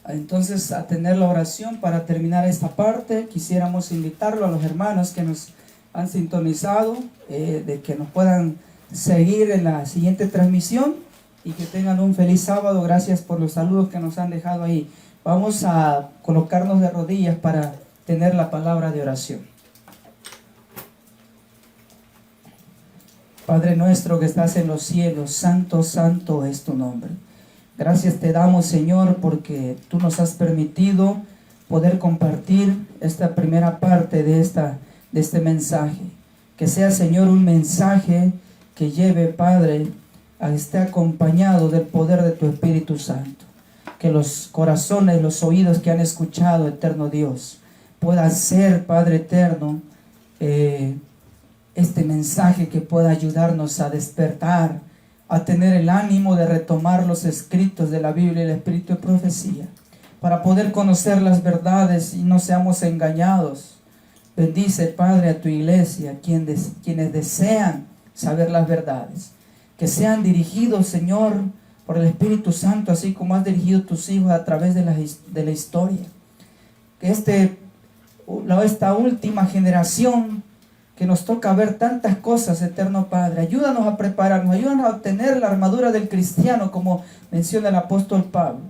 Entonces a tener la oración para terminar esta parte. Quisiéramos invitarlo a los hermanos que nos han sintonizado, de que nos puedan seguir en la siguiente transmisión y que tengan un feliz sábado. Gracias por los saludos que nos han dejado ahí. Vamos a colocarnos de rodillas para tener la palabra de oración. Padre nuestro que estás en los cielos, santo, santo es tu nombre. Gracias te damos, Señor, porque tú nos has permitido poder compartir esta primera parte de este mensaje. Que sea, Señor, un mensaje que lleve, Padre, esté acompañado del poder de tu Espíritu Santo. Que los corazones, los oídos que han escuchado, eterno Dios, pueda ser, Padre eterno, este mensaje que pueda ayudarnos a despertar, a tener el ánimo de retomar los escritos de la Biblia y el espíritu de profecía, para poder conocer las verdades y no seamos engañados. Bendice, Padre, a tu iglesia, quienes desean saber las verdades, que sean dirigidos, Señor, por el Espíritu Santo, así como has dirigido a tus hijos a través de la historia. Que esta última generación que nos toca ver tantas cosas, eterno Padre, ayúdanos a prepararnos, ayúdanos a obtener la armadura del cristiano, como menciona el apóstol Pablo.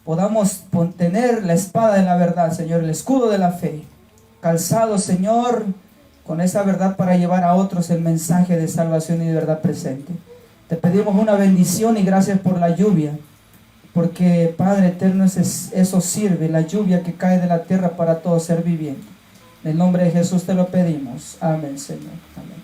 Podamos tener la espada de la verdad, Señor, el escudo de la fe, calzado, Señor, con esa verdad para llevar a otros el mensaje de salvación y de verdad presente. Te pedimos una bendición y gracias por la lluvia, porque, Padre eterno, eso sirve, la lluvia que cae de la tierra para todo ser viviente. En el nombre de Jesús te lo pedimos. Amén, Señor. Amén.